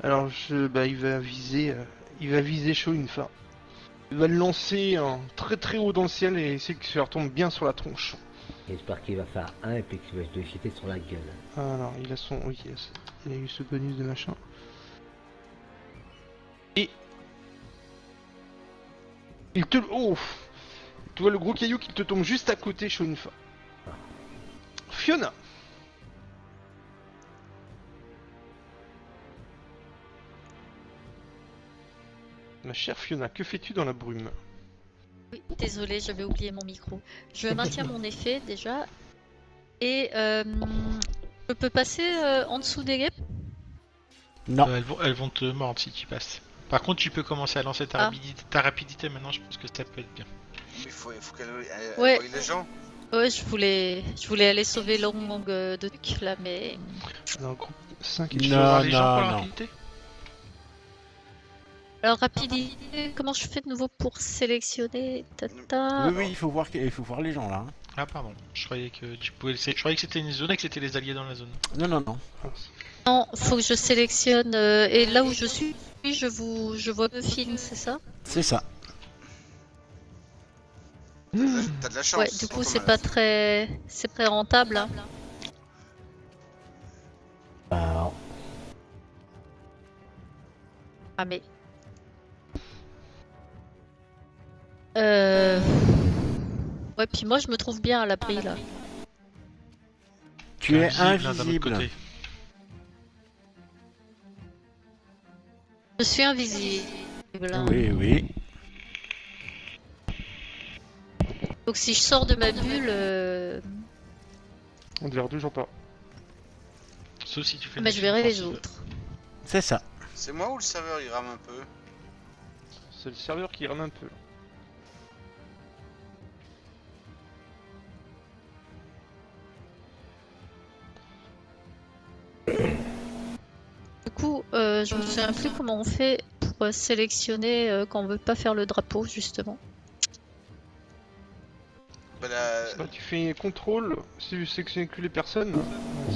Alors, il va viser Shoinfa. Il va le lancer très très haut dans le ciel et essayer que ça retombe bien sur la tronche. J'espère qu'il va faire un et puis qu'il va se le jeter sur la gueule. Alors, il a son... Oui, il a eu ce bonus de machin. Et... Il te... Oh! Tu vois le gros caillou qui te tombe juste à côté, Shoinfa. Fiona! Ma chère Fiona, que fais-tu dans la brume? Oui, désolé, j'avais oublié mon micro. Je maintiens mon effet déjà. Et je peux passer en dessous des guêpes? Non. Elles vont te mordre si tu passes. Par contre, tu peux commencer à lancer Ah. ta rapidité maintenant, je pense que ça peut être bien. Mais il faut qu'elle Ouais. voie les gens. Ouais, je voulais aller sauver Long de trucs là, mais Alors, groupe 5 et Tu Non, veux voir les gens pour la non. rapidité? alors rapidité, comment je fais de nouveau pour sélectionner tata? Oui, il faut voir les gens là. Hein. Ah pardon, je croyais que tu pouvais je croyais que c'était une zone et que c'était les alliés dans la zone. Non, non, non. Non, faut que je sélectionne et là où je suis, je vois le film, c'est ça? C'est ça. T'as de la chance. Ouais, du coup comme c'est elle pas a fait. très rentable. Hein. Alors, Ah mais ouais, puis moi je me trouve bien à l'abri là. Tu es hein, d'un autre invisible. côté. Je suis invisible. Hein. Oui, oui. Donc si je sors de ma bulle, On te verra toujours pas. Sauf si tu fais mais une je verrai les offensive. autres. C'est ça. C'est moi ou le serveur il rame un peu? C'est le serveur qui rame un peu. Du coup, je me souviens plus comment on fait pour sélectionner quand on veut pas faire le drapeau justement. Bah, Bah, tu fais contrôle, si tu sélectionnes que les personnes.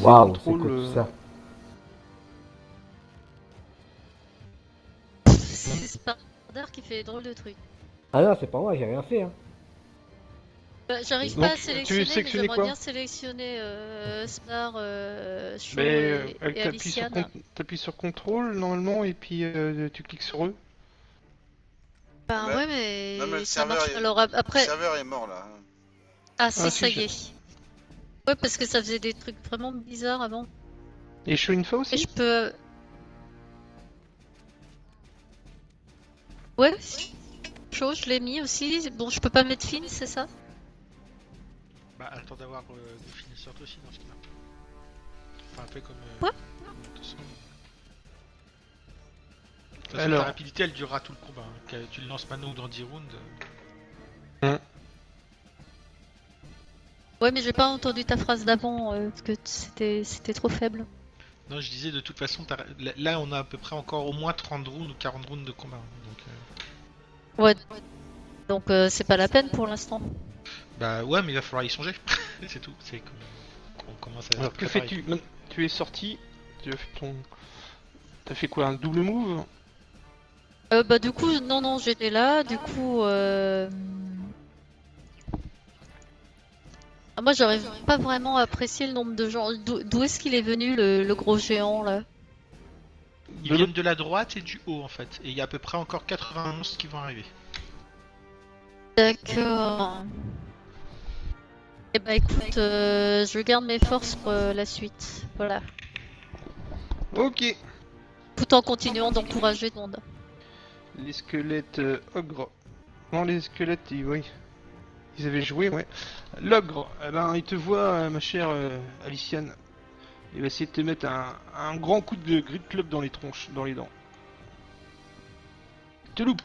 waouh, c'est contrôle, quoi tout ça? C'est Sparder qui fait drôle de trucs. Ah non, c'est pas moi, j'ai rien fait. Hein. Bah, j'arrive Donc, pas à tu sélectionner, mais sélectionnais j'aimerais quoi? bien sélectionner Spar, Shaw Mais et Aliciane. t'appuies sur contrôle normalement et puis tu cliques sur eux. Bah Ouais. ouais, mais, Non, mais le ça serveur, marche. il- Alors le après, serveur est mort là. ah si, Ah, ça si, y est. Ouais, parce que ça faisait des trucs vraiment bizarres avant. Et Shoinfa Et aussi? je peux. Ouais, chose, je l'ai mis aussi. Bon, je peux pas mettre fin, c'est ça? Bah, attends d'avoir des finisseurs aussi dans ce cas-là. Enfin, un peu comme. Quoi? De toute façon, Alors. ta rapidité elle durera tout le combat. Hein. Que tu le lances maintenant ou dans 10 rounds. Ouais, mais j'ai pas entendu ta phrase d'avant, parce que c'était trop faible. Non, je disais de toute façon, là on a à peu près encore au moins 30 rounds ou 40 rounds de combat. Hein. Donc, Ouais. Donc c'est pas la peine pour l'instant. bah ouais, mais il va falloir y songer. C'est tout. C'est qu'on commence à. Alors que préparer. fais-tu? Tu es sorti, tu as fait ton... T'as fait quoi, un double move? Bah du coup, non, j'étais là, du coup... Ah, moi j'arrive pas vraiment à apprécier le nombre de gens. D'où est-ce qu'il est venu le gros géant là? Ils viennent de la droite et du haut en fait. Et il y a à peu près encore 80 monstres qui vont arriver. D'accord. Eh bah écoute, je garde mes forces pour la suite. Voilà. Ok. Tout en continuant d'encourager tout le monde. Les squelettes ogres. Non, les squelettes, oui. Ils avaient joué, ouais. L'ogre, eh ben, il te voit, ma chère Aliciane. Il va essayer de te mettre un grand coup de grid club dans les tronches, dans les dents. Te loupe.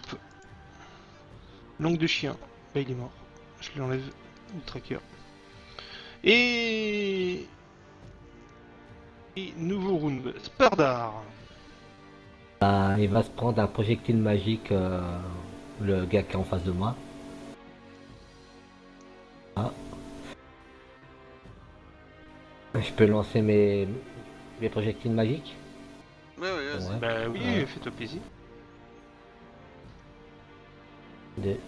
Langue de chien. Bah, il est mort. Je lui enlève le tracker. Et nouveau round. Spardar. Bah, il va se prendre un projectile magique, le gars qui est en face de moi. Ah. Je peux lancer mes projectiles magiques? Oui, vas-y. Ouais. Bah oui, Ouais. fais-toi plaisir. Deux.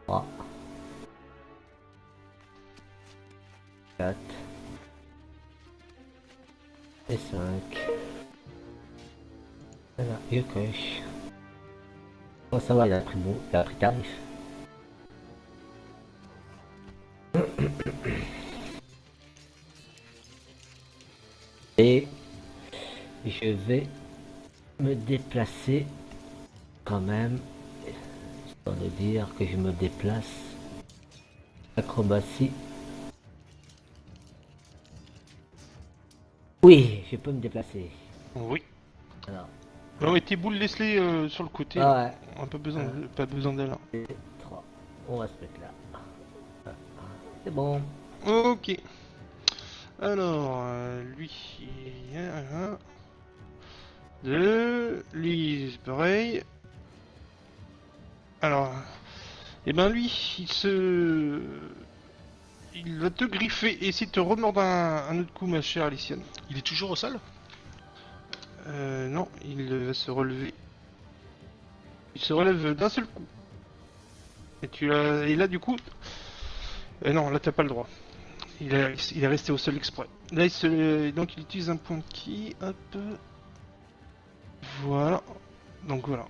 Trois. 4. Et 5. Voilà, je coche. Oh, ça va, il a pris bon, il a pris tarif. Et je vais me déplacer quand même, histoire de dire que je me déplace. Acrobatie. Oui, je peux me déplacer. Oui. Alors, Non, mais tes boules, laisse-les sur le côté. ah ouais, On a pas besoin d'elle. 3. On va se mettre là. C'est bon. Ok. Alors, lui, un, deux, lui, c'est pareil. Alors, et ben lui, il va te griffer et essayer de te remordre un autre coup, ma chère Aliciane. Il est toujours au sol? Non, il va se relever. Il se relève d'un seul coup. Et là, du coup, non, là t'as pas le droit. Il est resté au sol exprès. Là, donc il utilise un point de ki. Hop. Voilà. Donc voilà.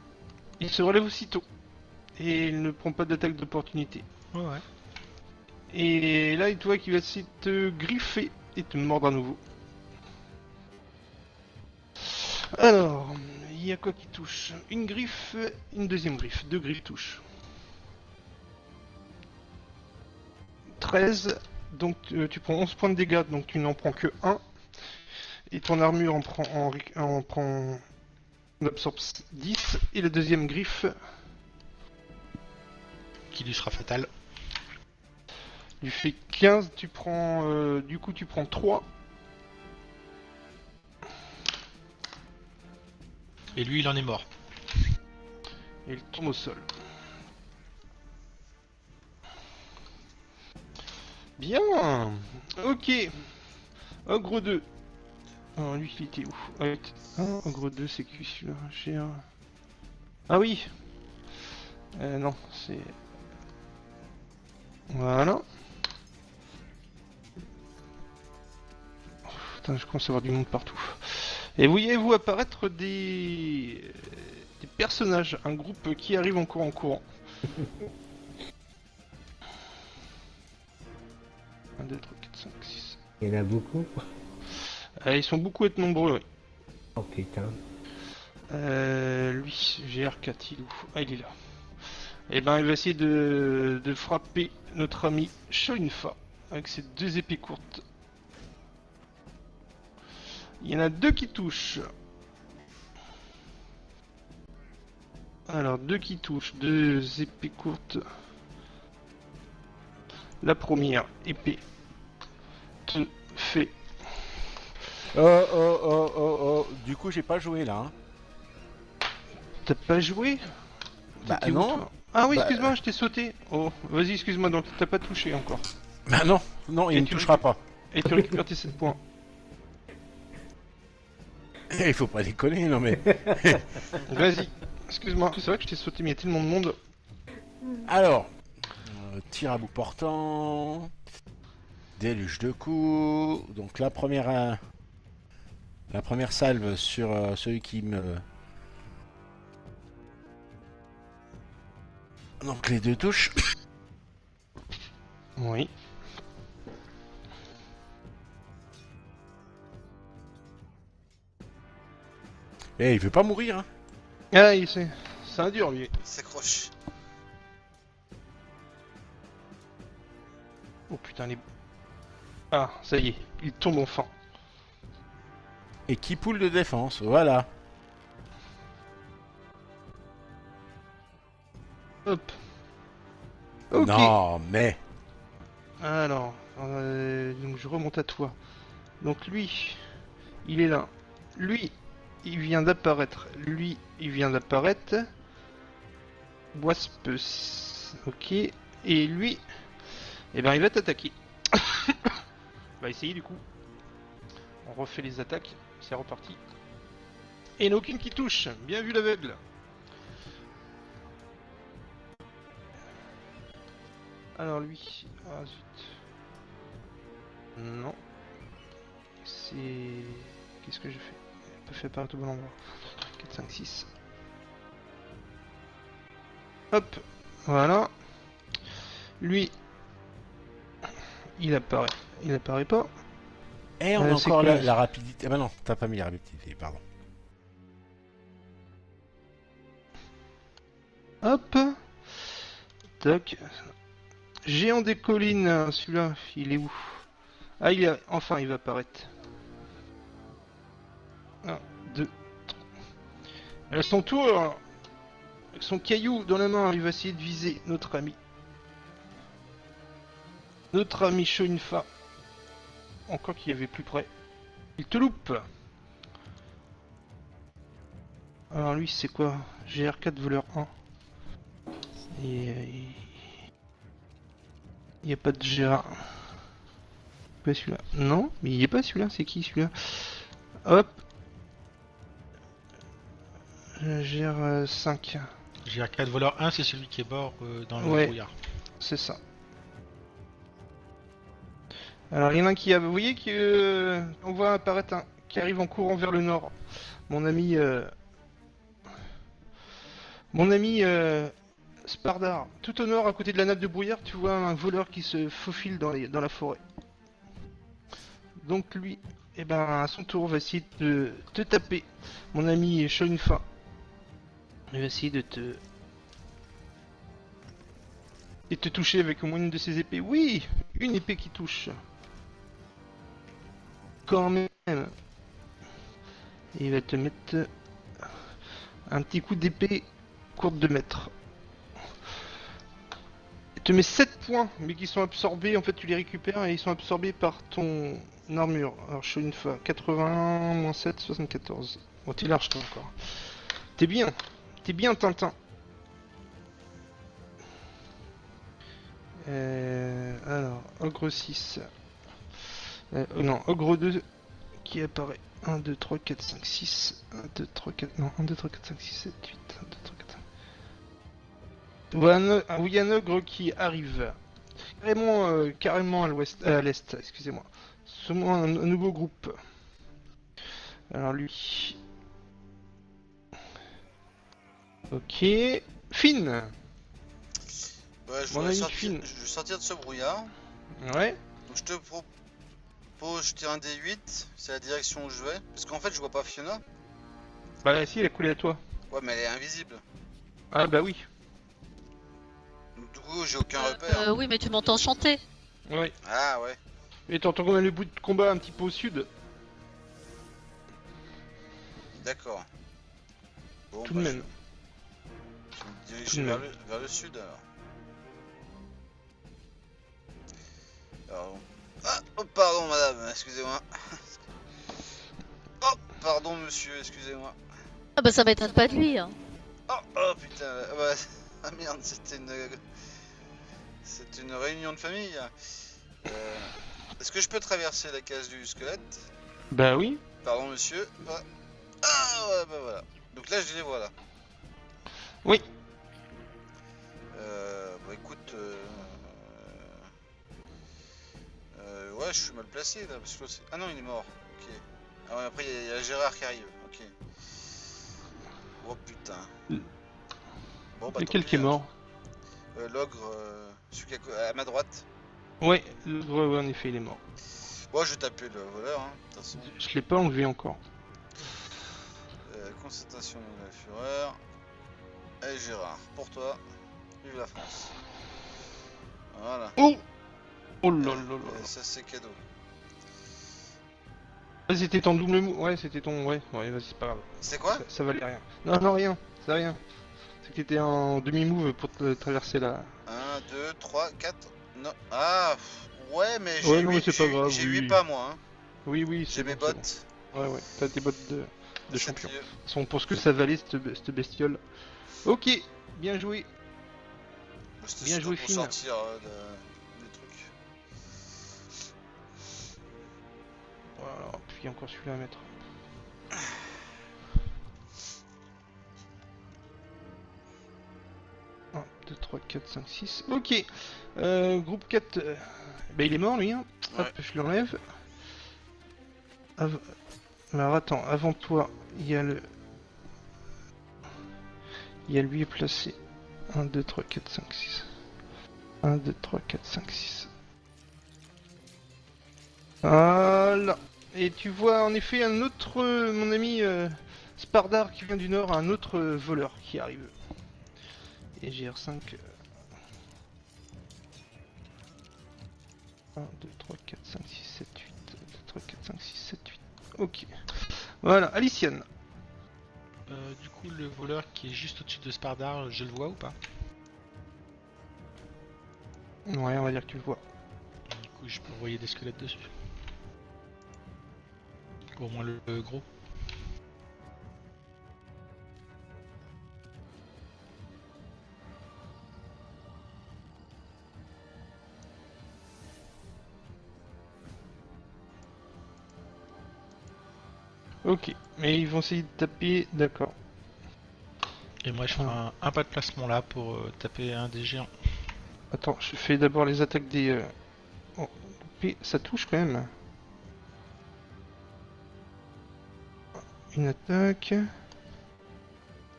Il se relève aussitôt. Et il ne prend pas d'attaque d'opportunité. Ouais. Et là, il te voit qu'il va essayer de te griffer et te mordre à nouveau. Alors, il y a quoi qui touche? Une griffe, une deuxième griffe. Deux griffes touchent. 13. Donc tu prends 11 points de dégâts, donc tu n'en prends que 1. Et ton armure en absorbe 10. Et la deuxième griffe Qui lui sera fatal. lui fait 15. Tu prends, du coup tu prends 3. Et lui il en est mort. Et il tombe au sol. Bien. Ok. Ogre 2. Oh, lui il était où? Ogre 2 c'est qui celui-là? Ah oui. Non, c'est... Voilà. Oh, putain, je commence à avoir du monde partout. Et voyez-vous apparaître des personnages, un groupe qui arrive encore en courant. 1, 2, 3, 4, 5, 6. Il y en a beaucoup. Ils sont beaucoup à être nombreux, oui. Oh putain. Lui, GR4, il est où? Ah, il est là. Et ben, il va essayer de frapper notre ami Shoinfa avec ses 2 épées courtes. Il y en a 2 qui touchent. Alors, 2 qui touchent, 2 épées courtes. La première épée te fait. Oh. Du coup, j'ai pas joué là. Hein. T'as pas joué? Bah T'étais où, non. toi Ah oui, Bah, excuse-moi, je t'ai sauté. Oh, vas-y, excuse-moi, donc t'as pas touché encore. Bah non, Et il ne tu touchera pas. Et tu récupères tes 7 points. Il faut pas déconner, non mais. Vas-y, excuse-moi, c'est vrai que je t'ai sauté, mais il y a tellement de monde. Alors, tir à bout portant, déluge de coups. Donc la première salve sur celui qui me. Donc les 2 touches. Oui. Eh, il veut pas mourir, hein. Ah, c'est un dur, lui. Il s'accroche. Oh putain, les... Ah, ça y est, il tombe enfin. Et qui poule de défense, voilà. Hop. Ok. Non, mais. Alors, donc je remonte à toi. Donc lui, il est là. Lui, il vient d'apparaître. Lui, il vient d'apparaître. Waspus. Ok. Et lui, eh ben, il va t'attaquer. On va essayer du coup. On refait les attaques. C'est reparti. Et il n'y en a aucune qui touche. Bien vu l'aveugle. Alors lui... Ah zut. Non. C'est... Qu'est-ce que je fais? On peut faire apparaître au bon endroit. 4, 5, 6. Hop. Voilà. Lui... Il apparaît. Il apparaît pas. Eh, on a c'est encore quoi la rapidité. Ah bah non, t'as pas mis la rapidité, pardon. Hop. Tac. Géant des collines, celui-là, il est où? Ah, il est... Enfin, il va apparaître. 1, 2, 3. À son tour, avec son caillou dans la main, il va essayer de viser notre ami. Notre ami Shoinfa. Encore qu'il y avait plus près. Il te loupe. Alors lui, c'est quoi? GR4 voleur 1. Et... Il n'y a pas de GR. Pas celui-là. Non, mais il n'y a pas celui-là. C'est qui celui-là? Hop. GR5. GR4 voleur 1, c'est celui qui est mort dans le Ouais. brouillard. C'est ça. Alors il y en a un qui a... Vous voyez que... on voit apparaître un qui arrive en courant vers le nord. Mon ami... Mon ami... Spardar. Tout au nord, à côté de la nappe de brouillard, tu vois un voleur qui se faufile dans la forêt. Donc lui, eh ben, à son tour, va essayer de te taper. Mon ami Shoinfa. Il va essayer de te... Et te toucher avec au moins une de ses épées. Oui, une épée qui touche. Quand même. Et il va te mettre un petit coup d'épée courte de mètre. Il te met 7 points, mais qui sont absorbés. En fait, tu les récupères et ils sont absorbés par ton armure. Alors, je suis une fois 81 moins 7, 74. Bon, t'es large toi encore. T'es bien, Tintin. Alors, Ogre 6. Non, Ogre 2 qui apparaît. 1, 2, 3, 4, 5, 6. 1, 2, 3, 4. Non, 1, 2, 3, 4, 5, 6, 7, 8. 1, 2, 3, 4, 5. Voilà, oui, un ogre qui arrive. Carrément à l'ouest, à l'est, excusez-moi. Seulement un nouveau groupe. Alors lui. Ok. Finn. Ouais, je Mon vais ami sortir, Finn. je vais sortir de ce brouillard. Ouais. Donc je te propose, je tire un D8, c'est la direction où je vais. Parce qu'en fait, je vois pas Fiona. Bah si, elle a coulé à toi. Ouais, mais elle est invisible. Ah bah oui. Donc, du coup, j'ai aucun repère. Oui, mais tu m'entends chanter. Ouais. Ah ouais. Et t'entends quand même le bruit de combat un petit peu au sud. D'accord. Bon, Tout de même. je vais me Tout diriger de vers même. vers le sud alors. Alors, ah, oh, pardon madame, excusez-moi. Oh, pardon monsieur, excusez-moi. Ah bah ça m'étonne pas de lui. Hein. Oh, oh putain, bah, ah merde, c'est une réunion de famille. Est-ce que je peux traverser la case du squelette? Bah oui. Pardon monsieur. Ah, ah, ouais, bah voilà. Donc là je les vois là. Oui. Bah écoute, ouais, je suis mal placé là parce que ah non, il est mort. Ok. Ah ouais, après il y a Gérard qui arrive. Ok. Oh putain. Bon bah tant Lequel pis, qui est hein. mort? L'ogre, celui qui est à ma droite. Ouais, ouais, en effet, il est mort. Bon, je vais taper le voleur, hein, de toute façon. Je l'ai pas enlevé encore. Constatation de la fureur. Et Gérard, pour toi, vive la France. Voilà. Oh. Oh là là là. Ça c'est cadeau. Ah, c'était ton double mou. Ouais, c'était ton. Ouais, vas-y, c'est pas grave. C'est quoi? Ça valait rien. Non, non, rien. C'est rien. C'est que t'étais en demi-move pour traverser la. 1, 2, 3, 4. Non. Ah, ouais, mais Ouais, non, mais c'est pas grave. j'ai Oui. 8 pas moi. Hein. Oui, J'ai c'est mes bon, c'est bottes. bon. Ouais, t'as tes bottes de C'est champion. mieux. De toute façon, pour ce que ça valait, cette bestiole. Ok, bien joué. C'était Bien surtout joué, pour Finn. sortir des trucs. Voilà, puis encore celui-là à mettre. Un, 2, 3, 4, 5, 6. Ok. Groupe 4. Bah, il est mort lui. Hein. Ouais. Hop, je l'enlève. Mais alors attends, avant toi, il y a le. Il y a lui placé. 1, 2, 3, 4, 5, 6. 1, 2, 3, 4, 5, 6. Voilà. Et tu vois en effet un autre, mon ami Spardar qui vient du nord, un autre voleur qui arrive. Et GR5. 1, 2, 3, 4, 5, 6, 7, 8. 1, 2, 3, 4, 5, 6, 7, 8. Ok. Voilà, Aliciane. Du coup, le voleur qui est juste au-dessus de Spardar, je le vois ou pas? Ouais, on va dire que tu le vois. Du coup, je peux envoyer des squelettes dessus. Au moins le gros. Ok, mais ils vont essayer de taper, d'accord. Et moi, je ferai un pas de placement là pour taper un des géants. Attends, je fais d'abord les attaques des... Oh, mais ça touche quand même. Une attaque.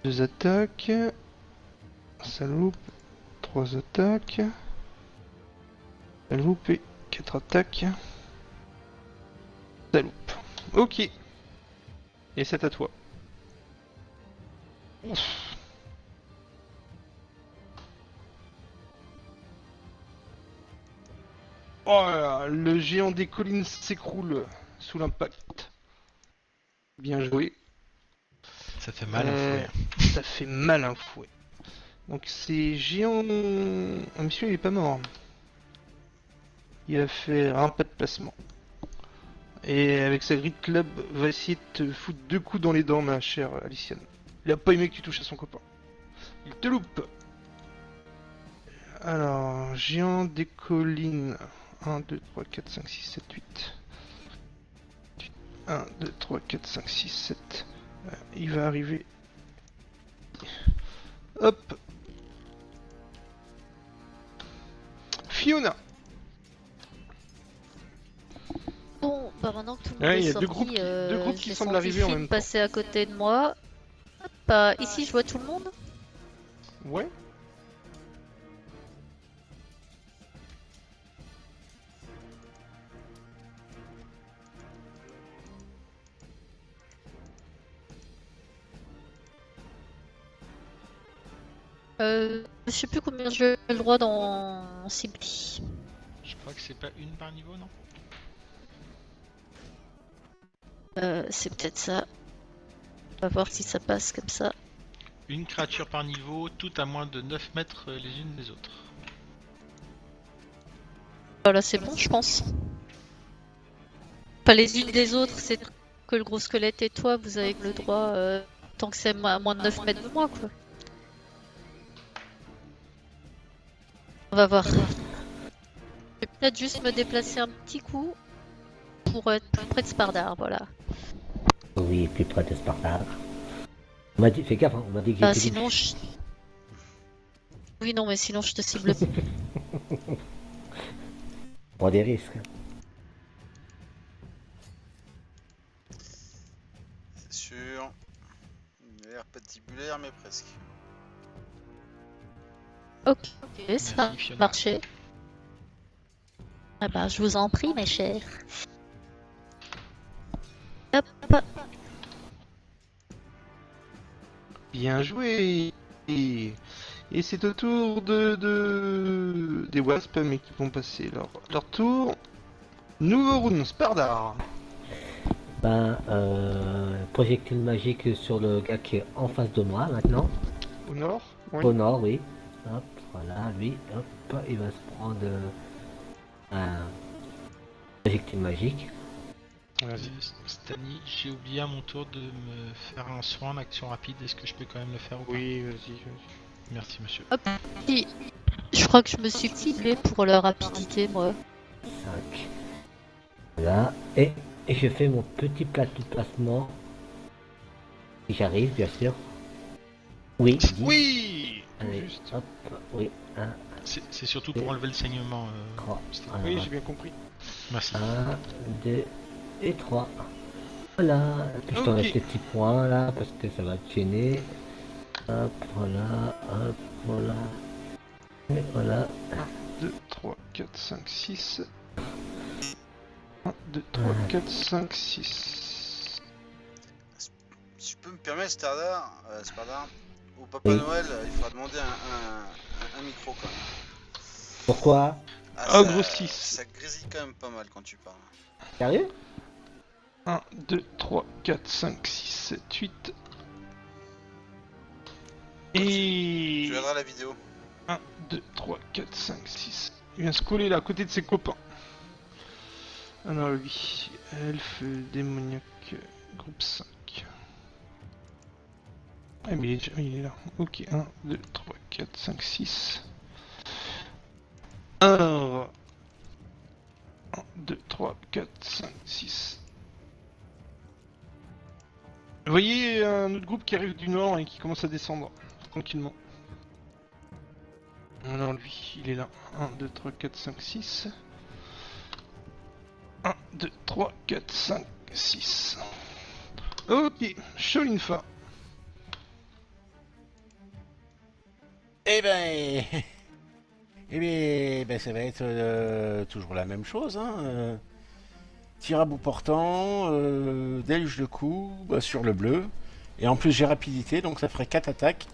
2 attaques. Ça loupe. 3 attaques. Ça loupe et 4 attaques. Ça loupe. Ok. Et c'est à toi. Ouf. Oh là là, le géant des collines s'écroule sous l'impact. Bien joué. Ça fait mal un fouet. Ça fait mal un fouet. Donc c'est géant... Ah, monsieur il est pas mort. Il a fait un pas de placement. Et avec sa Grid Club, va essayer de te foutre 2 coups dans les dents, ma chère Aliciane. Il a pas aimé que tu touches à son copain. Il te loupe. Alors, géant des collines. 1, 2, 3, 4, 5, 6, 7, 8. 1, 2, 3, 4, 5, 6, 7. Il va arriver. Hop. Fiona. Bon, bah maintenant que tout le monde Ouais, il y est a deux sorti, groupes qui j'ai semblent senti arriver en Finn même temps. passer à côté de moi. Hop, bah, ici je vois tout le monde. Ouais. Je sais plus combien j'ai le droit dans Cibli. Je crois que c'est pas une par niveau, non? C'est peut-être ça. On va voir si ça passe comme ça. Une créature par niveau, toutes à moins de 9 mètres les unes des autres. Voilà, c'est bon, je pense. Pas les unes des autres, c'est que le gros squelette et toi, vous avez le droit, tant que c'est à moins de 9 mètres de moi, quoi. On va voir. Je vais peut-être juste me déplacer un petit coup pour être plus près de Spardar, voilà. Oui, plus près de Sparta. On m'a dit, fais gaffe, hein, on m'a dit que Bah, j'étais sinon, je... Oui, non, mais sinon, je te cible. prends des risques. C'est sûr. Il a l'air patibulaire, mais presque. Ok, ça a Merci, Fiona. marché. Ah bah, je vous en prie, mes chers. Hop. Bien joué. Et c'est au tour des Wasps, mais qui vont passer leur tour. Nouveau round, Spardar. Ben, projectile magique sur le gars qui est en face de moi maintenant. Au nord. Oui. Au nord, oui. Hop, voilà, lui, hop, il va se prendre un projectile magique. Vas-y. Stani, j'ai oublié à mon tour de me faire un soin en action rapide. Est-ce que je peux quand même le faire ou pas? Oui, vas-y. Merci, monsieur. Hop. Puis, je crois que je me suis ciblé pour leur rapidité, moi. 5. Voilà, et je fais mon petit plat de placement. Si j'arrive, bien sûr. Oui, 10. Oui. Tout Allez, juste. hop, oui, 1, C'est surtout pour enlever le saignement. 3. Stani. Oui, j'ai bien compris. Merci. 1, 2 et 3. Voilà, puis je Ok. t'enlève tes petits points là parce que ça va te gêner. Hop, voilà, hop, voilà. Et voilà. 2, 3, 4, 5, 6. 1, 2, 3, 4, 5, 6. Si je peux me permettre, Spardar, au Papa Oui. Noël, il faudra demander un micro quand même. Pourquoi? Ah, Ogre 6. Ça grésille quand même pas mal quand tu parles. Sérieux? 1, 2, 3, 4, 5, 6, 7, 8. Et... Tu regarderas la vidéo. 1, 2, 3, 4, 5, 6. Il vient se coller là à côté de ses copains. Alors lui, elfe démoniaque, groupe 5. Ah mais il est là. Ok, 1, 2, 3, 4, 5, 6. Alors... 1, 2, 3, 4, 5, 6. Vous voyez un autre groupe qui arrive du nord et qui commence à descendre tranquillement. Alors lui, il est là. 1, 2, 3, 4, 5, 6. 1, 2, 3, 4, 5, 6. Ok, Sholinfa. Eh ben, ça va être toujours la même chose. Hein. Tir à bout portant, déluge de coups sur le bleu. Et en plus j'ai rapidité, donc ça ferait 4 attaques.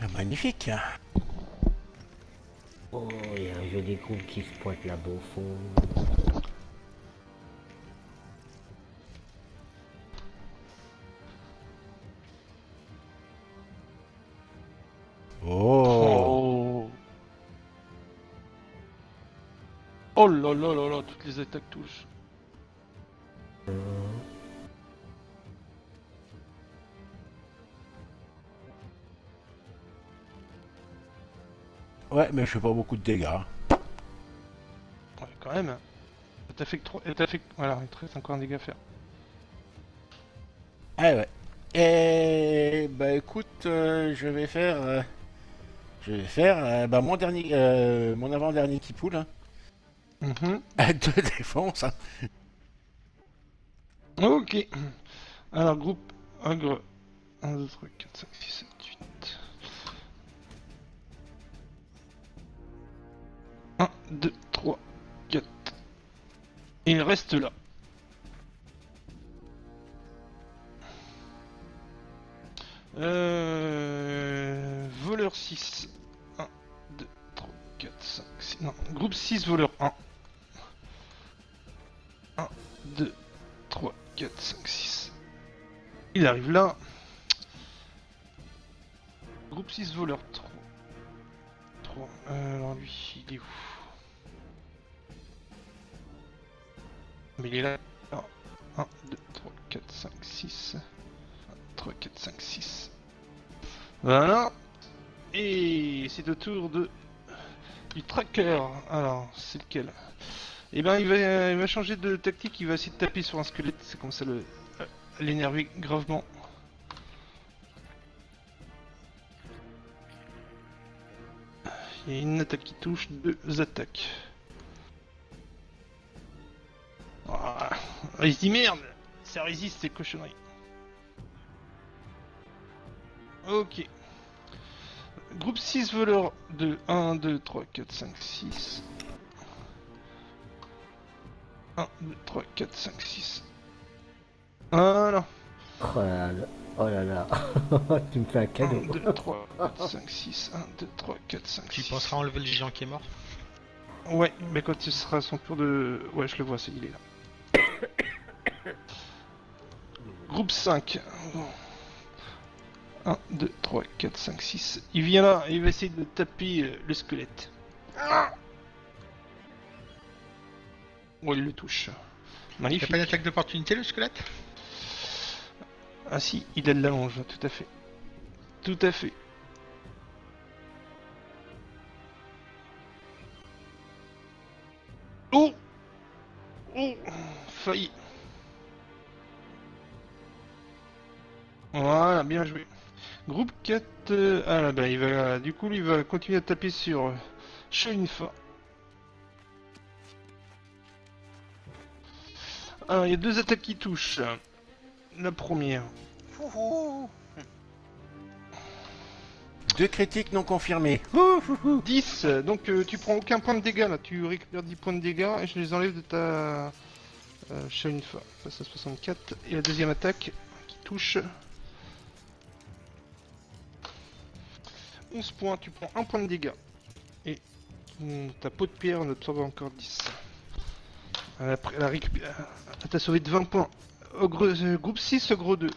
Ah, magnifique. Oh, il y a un joli groupe qui se pointe là-bas au fond. Oh. Oh là là là là, toutes les attaques touchent. Ouais, mais je fais pas beaucoup de dégâts. Ouais, quand même. Elle t'a fait que 3. Elle t'a fait que... Voilà, il te reste encore un dégât à faire. Ah ouais. Et bah écoute, je vais faire mon dernier, mon avant-dernier qui poule, hein, Mhm. à 2 défenses. Hein. Ok. Alors, groupe ogre. 1, 2, 3, 4, 5, 6, 7, 8. 1, 2, 3, 4. Et il reste là. voleurs 6. 1, 2, 3, 4, 5, 6. Non, groupe 6 voleurs 1. 1, 2, 3, 4, 5, 6. Il arrive là. Groupe 6 voleurs 3. 3. Alors lui, il est où? Mais il est là. 1, 2, 3, 4, 5, 6. 1, 3, 4, 5, 6. Voilà. Et c'est au tour de... du tracker. Alors, c'est lequel? Eh ben, il va changer de tactique, il va essayer de taper sur un squelette. C'est comme ça l'énerver gravement. Il y a une attaque qui touche, 2 attaques. Ah, il se dit merde, ça résiste ces cochonneries. Ok. Groupe 6 voleurs de 1, 2, 3, 4, 5, 6. 1, 2, 3, 4, 5, 6. Voilà. Oh là là. Oh là là. Tu me fais un 1, cadeau. 2, 3, 4, 5, 6. 1, 2, 3, 4, 5, 6. Tu penseras enlever le géant qui est mort? Ouais, mais quand ce sera son tour de... Ouais, je le vois, il est là. Groupe 5. 1, 2, 3, 4, 5, 6. Il vient là et il va essayer de taper le squelette. Oh, il le touche. Y'a Magnifique. pas d'attaque d'opportunité le squelette? Ah si, il a de la longe, tout à fait. Tout à fait. Oh! Oh! Failli. Voilà, bien joué. Groupe 4... ah là, bah, il va... Du coup, lui, il va continuer à taper sur Shoinfa. Alors, il y a 2 attaques qui touchent. La première. Ouhou. 2 critiques non confirmés. 10, donc tu prends aucun point de dégâts là, tu récupères 10 points de dégâts et je les enlève de ta Shoinfa. Passe à 64. Et la deuxième attaque qui touche 11 points, tu prends 1 point de dégâts. Et ta peau de pierre en absorbe encore 10. Elle t'a sauvé de 20 points. Groupe 6, gros 2.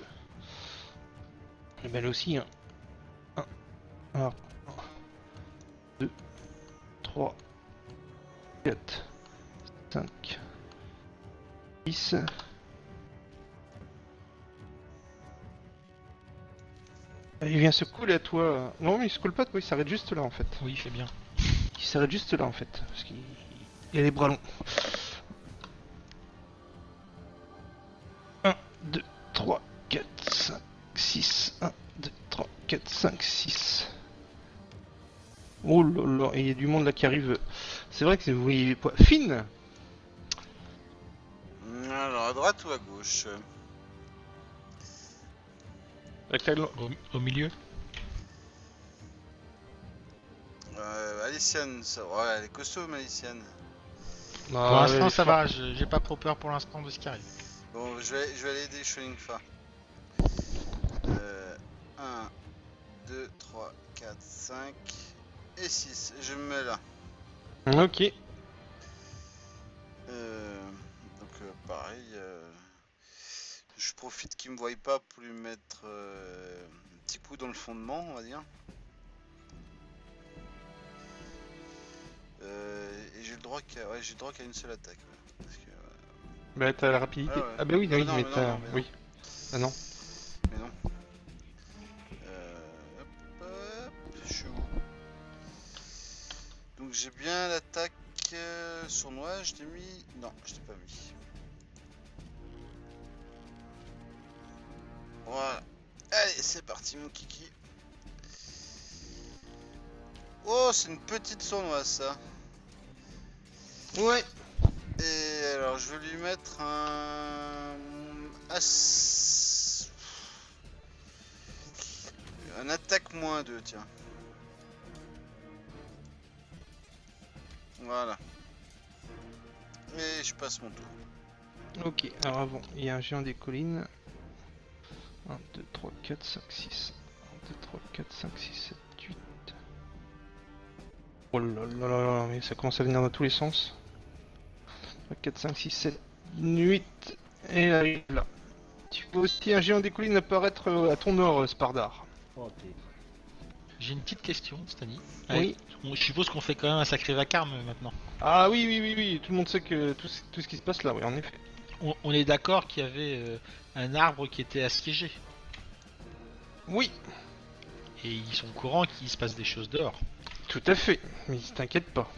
Et ben elle aussi, hein. 1. Alors, 2, 3, 4, 5, 6. Il vient se couler à toi. Non, mais il se coule pas à toi, il s'arrête juste là en fait. Oui, il fait bien. Il s'arrête juste là en fait. Parce qu'il a les bras longs. 1, 2, 3, 4, 5, 6. 1, 2, 3, 4, 5, 6. Oh là là, et il y a du monde là qui arrive. C'est vrai que vous voyez pas. Finn! Alors, à droite ou à gauche? Au milieu? Aliciane, ça... ouais, elle est costaud, Aliciane. Pour l'instant, ça va, j'ai pas trop peur pour l'instant de ce qui arrive. Bon, je vais aller aider Shoinfa. 1, 2, 3, 4, 5 et 6. Je me mets là. Ok. Donc, pareil. Je profite qu'il me voie pas pour lui mettre un petit coup dans le fondement, on va dire. Et j'ai le droit qu'à une seule attaque. Ouais. Parce que, Bah t'as la rapidité. Ah ouais. Ah bah oui, Ah oui, non, mais mais t'as... non, mais oui. Ah non. Mais non. Hop, je suis où? Donc j'ai bien l'attaque sournoise, je t'ai mis... Non, je t'ai pas mis. Voilà. Allez, c'est parti mon kiki. Oh, c'est une petite sournoise ça. Ouais. Et alors je vais lui mettre un... Un attaque -2, tiens. Voilà. Et je passe mon tour. Ok, alors avant, il y a un géant des collines. 1, 2, 3, 4, 5, 6. 1, 2, 3, 4, 5, 6, 7, 8. Oh là là là là, mais ça commence à venir dans tous les sens. 3, 4, 5, 6, 7, 8, et elle arrive là. Tu vois aussi un géant des collines apparaître à ton nord, Spardar. Oh, t'es- J'ai une petite question, Stani. Oui. Je suppose qu'on fait quand même un sacré vacarme maintenant. Ah oui, oui, oui, oui, tout le monde sait que tout ce qui se passe là, oui, en effet. On est d'accord qu'il y avait un arbre qui était assiégé. Oui, Et ils sont au courant qu'il se passe des choses dehors. tout à fait, mais t'inquiète pas.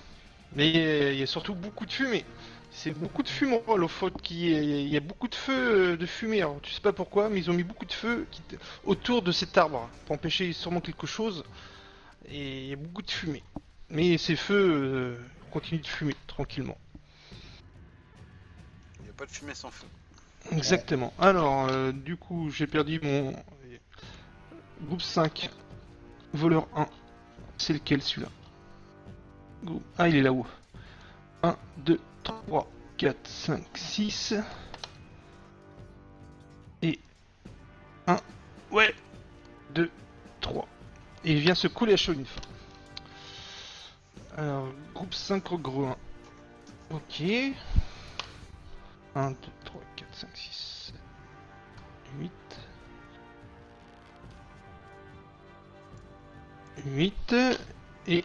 Mais il y a surtout beaucoup de fumée. C'est beaucoup de fumée, le faute il y a beaucoup de feu de fumée. Alors, tu sais pas pourquoi, mais ils ont mis beaucoup de feu autour de cet arbre pour empêcher sûrement quelque chose. Et il y a beaucoup de fumée. Mais ces feux continuent de fumer tranquillement. Il n'y a pas de fumée sans feu. Exactement. Alors, du coup, j'ai perdu mon groupe 5, voleur 1. C'est lequel celui-là? Ah, il est là-haut. 1, 2, 3, 4, 5, 6. Et 1. Ouais. 2, 3. Et il vient se coller à chaud une fois. Alors, groupe 5 gros 1. Ok. 1, 2, 3, 4, 5, 6, 7, 8. 8. Et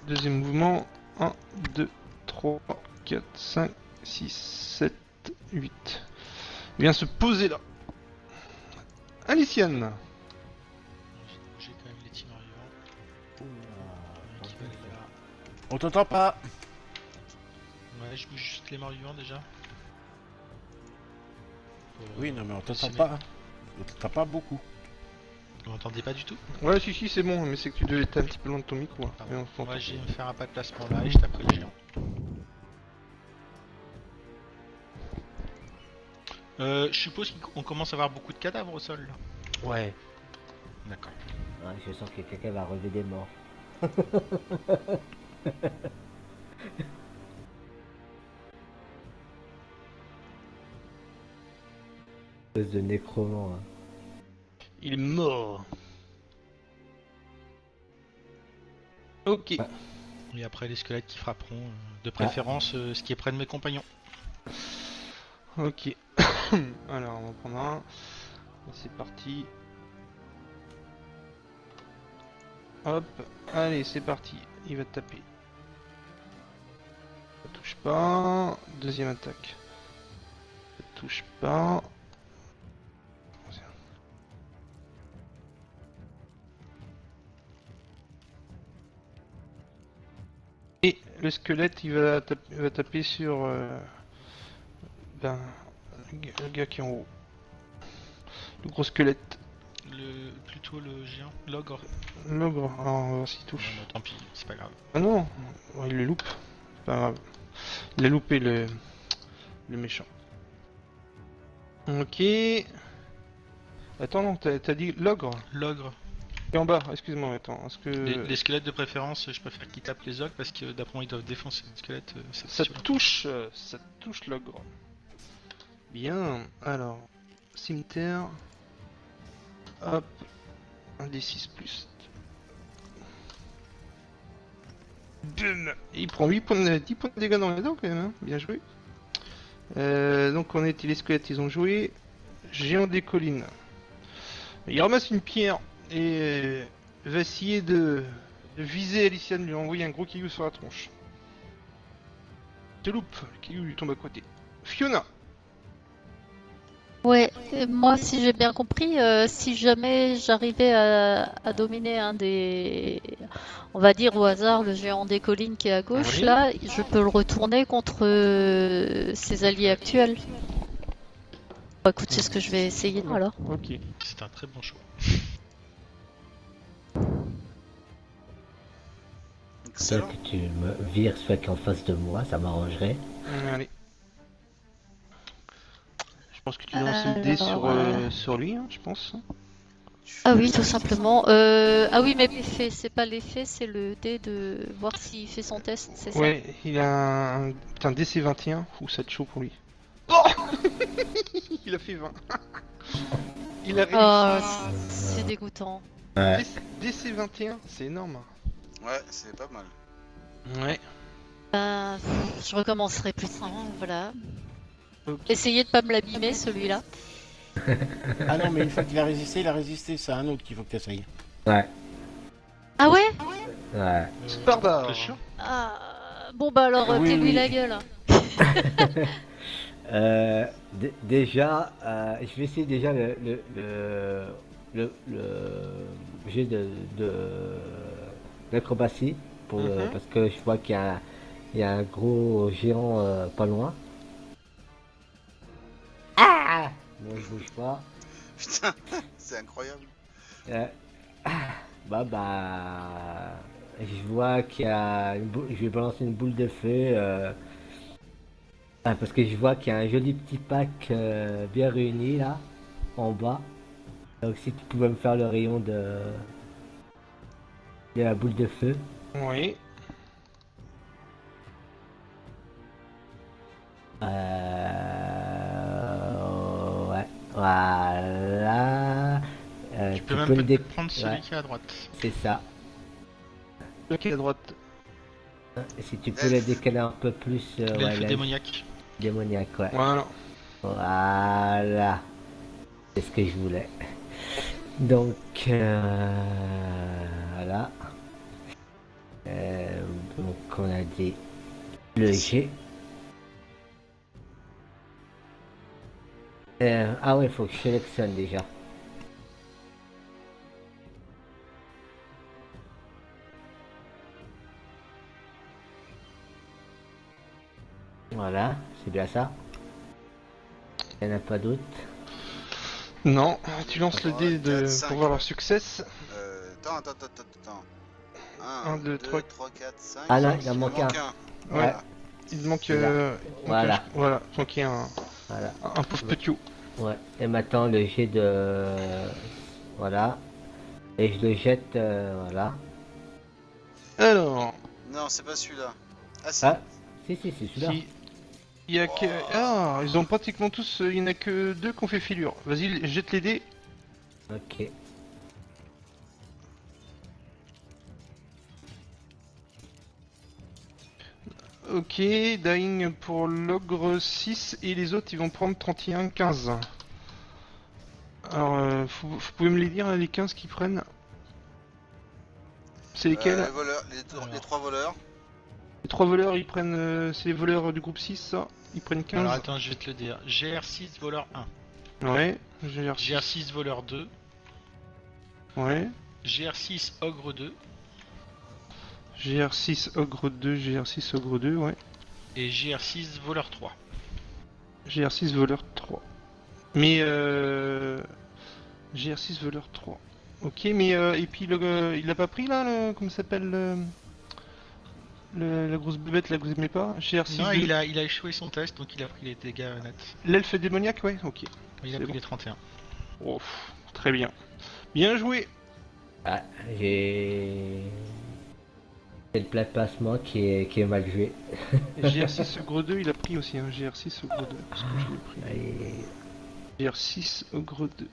deuxième mouvement. 1, 2, 3, 4, 5, 6, 7, 8. Il vient se poser là. Aliciane. J'ai quand même les Timarions Oula. qui va aller là. On t'entend pas. Ouais, je bouge juste les morts vivants déjà. Oui, non, mais on t'entend sinon- pas. On t'entend pas beaucoup. Vous m'entendez pas du tout? Ouais, si, c'est bon, mais c'est que tu devais être un petit peu loin de ton micro. Pardon. Mais on s'entend. Moi, j'ai me faire un pas de placement là et je taperai le géant. Je suppose qu'on commence à avoir beaucoup de cadavres au sol là. Ouais. D'accord. Ouais, je sens que quelqu'un va relever des morts. Espèce de nécromant. Hein. Il est mort. Ok. Ouais. Et après les squelettes qui frapperont, de préférence ce qui est près de mes compagnons. Ok. Alors, on va prendre un. C'est parti. Hop. Allez, c'est parti. Il va te taper. Ça touche pas. Deuxième attaque. Ça touche pas. Et le squelette, il va taper sur le gars qui est en haut. Le gros squelette. Plutôt le géant, l'ogre. L'ogre, alors on va voir s'il Non, touche. non, tant pis, c'est pas grave. Ah non, ouais, il le loupe. C'est pas grave. Il a loupé le méchant. Ok. Attends, non, t'as dit l'ogre. L'ogre. Et en bas, excuse-moi, attends. Est-ce que Les squelettes de préférence, je préfère qu'ils tapent les ogres parce que d'après moi ils doivent défoncer les squelettes. ça touche l'ogre. Bien. Alors, cimetière. Hop. Un D6 plus. Boum. Et il prend 10 points de dégâts dans les dents quand même, hein. Bien joué. Donc on a été les squelettes, ils ont joué. Géant des collines. Il ramasse une pierre et va essayer de viser Aliciane, lui envoyer un gros caillou sur la tronche. Te loupe, le caillou lui tombe à côté. Fiona. Ouais, et moi, si j'ai bien compris, si jamais j'arrivais à dominer un des, on va dire au hasard, le géant des collines qui est à gauche, Oui. là, je peux le retourner contre ses alliés actuels. Bon, écoute, c'est ce que je vais essayer alors. Ok. C'est un très bon choix. Soit Excellent. que tu me vires, soit qu'en face de moi, ça m'arrangerait. Allez. Je pense que tu lances le dé sur lui, hein, je pense. Ah oui, tout simplement. Ah oui, mais l'effet, c'est pas l'effet, c'est le dé de voir s'il fait son test, c'est ça? Ouais, il a un putain DC 21 ou ça te chaud pour lui. Oh il a fait 20. Il a Oh, réussi. c'est dégoûtant. Ouais. DC 21, c'est énorme. Ouais, c'est pas mal. Ouais. Je recommencerai plus tard, voilà. Ok. Essayez de pas me l'abîmer celui-là. Ah non, mais une fois qu'il a résisté, il a résisté. C'est un autre qu'il faut que tu essayes. Ouais, Ah ouais? ouais. Sparda. T'es sûr? Ah, bon bah alors, Oui, fais-lui oui. la gueule. Déjà, je vais essayer déjà le jet de l'acrobatie Mhm. parce que je vois il y a un gros géant pas loin. Ah! Bon, je bouge pas. Putain, c'est incroyable. Euh, bah, je vois qu'il y a je vais balancer une boule de feu parce que je vois qu'il y a un joli petit pack bien réuni là en bas. Donc si tu pouvais me faire le rayon de la boule de feu. Oui. Ouais, voilà. Tu peux tu même peux le peut-être prendre celui ouais, qui est à droite. c'est ça. Ok, à droite. Si tu peux le décaler un peu plus, ouais, L'elfe l'elfe démoniaque. démoniaque, ouais. Voilà. Voilà, c'est ce que je voulais. Donc, voilà. Donc, on a dit le G. Ah ouais, faut que je sélectionne déjà. Voilà, c'est bien ça. Il n'y en a pas d'autres. Non, tu lances le dé 4, 5. pour voir leur succès. Attends. 1, 2, 3. 4, 5. Ah non, il en manque un. Ouais. Ouais, Il te manque. C'est là. Voilà. Voilà, donc il y a voilà. un pauvre petit. Ouais. Et maintenant le jet de... Voilà. Et je le jette, voilà. Alors, Non, c'est pas celui-là. Ah, si. Ah, si, c'est celui-là. si. Il y a que. Ah, ils ont pratiquement tous. Il y en a que 2 qui ont fait filure. Vas-y, jette les dés. Ok. Ok, dying pour l'ogre 6 et les autres ils vont prendre 31, 15. Alors, vous pouvez me les dire les 15 qui prennent? C'est lesquels? Les voleurs, les 3 voleurs. Les 3 voleurs ils prennent. C'est les voleurs du groupe 6, ça. Ils prennent 15. Alors attends, je vais te le dire. GR6 voleur 1. Ouais, GR6. GR6 voleur 2. Ouais. GR6 ogre 2. GR6 ogre 2, GR6 ogre 2, ouais. Et GR6 voleur 3. GR6 voleur 3. Mais GR6 voleur 3. Ok, mais et puis il a pas pris là, comment ça s'appelle la grosse bébête là que vous aimez pas? GR6. Non, il a échoué son test, donc il a pris les dégâts nets. L'elfe démoniaque, ouais, ok. Il a C'est pris bon. les 31. Oh, très bien. Bien joué. Ah, j'ai... C'est le plat de placement qui est mal joué. Et GR6 ogre 2, il a pris aussi, hein, GR6 ogre 2. Parce que je l'ai pris. Allez. GR6 ogre 2.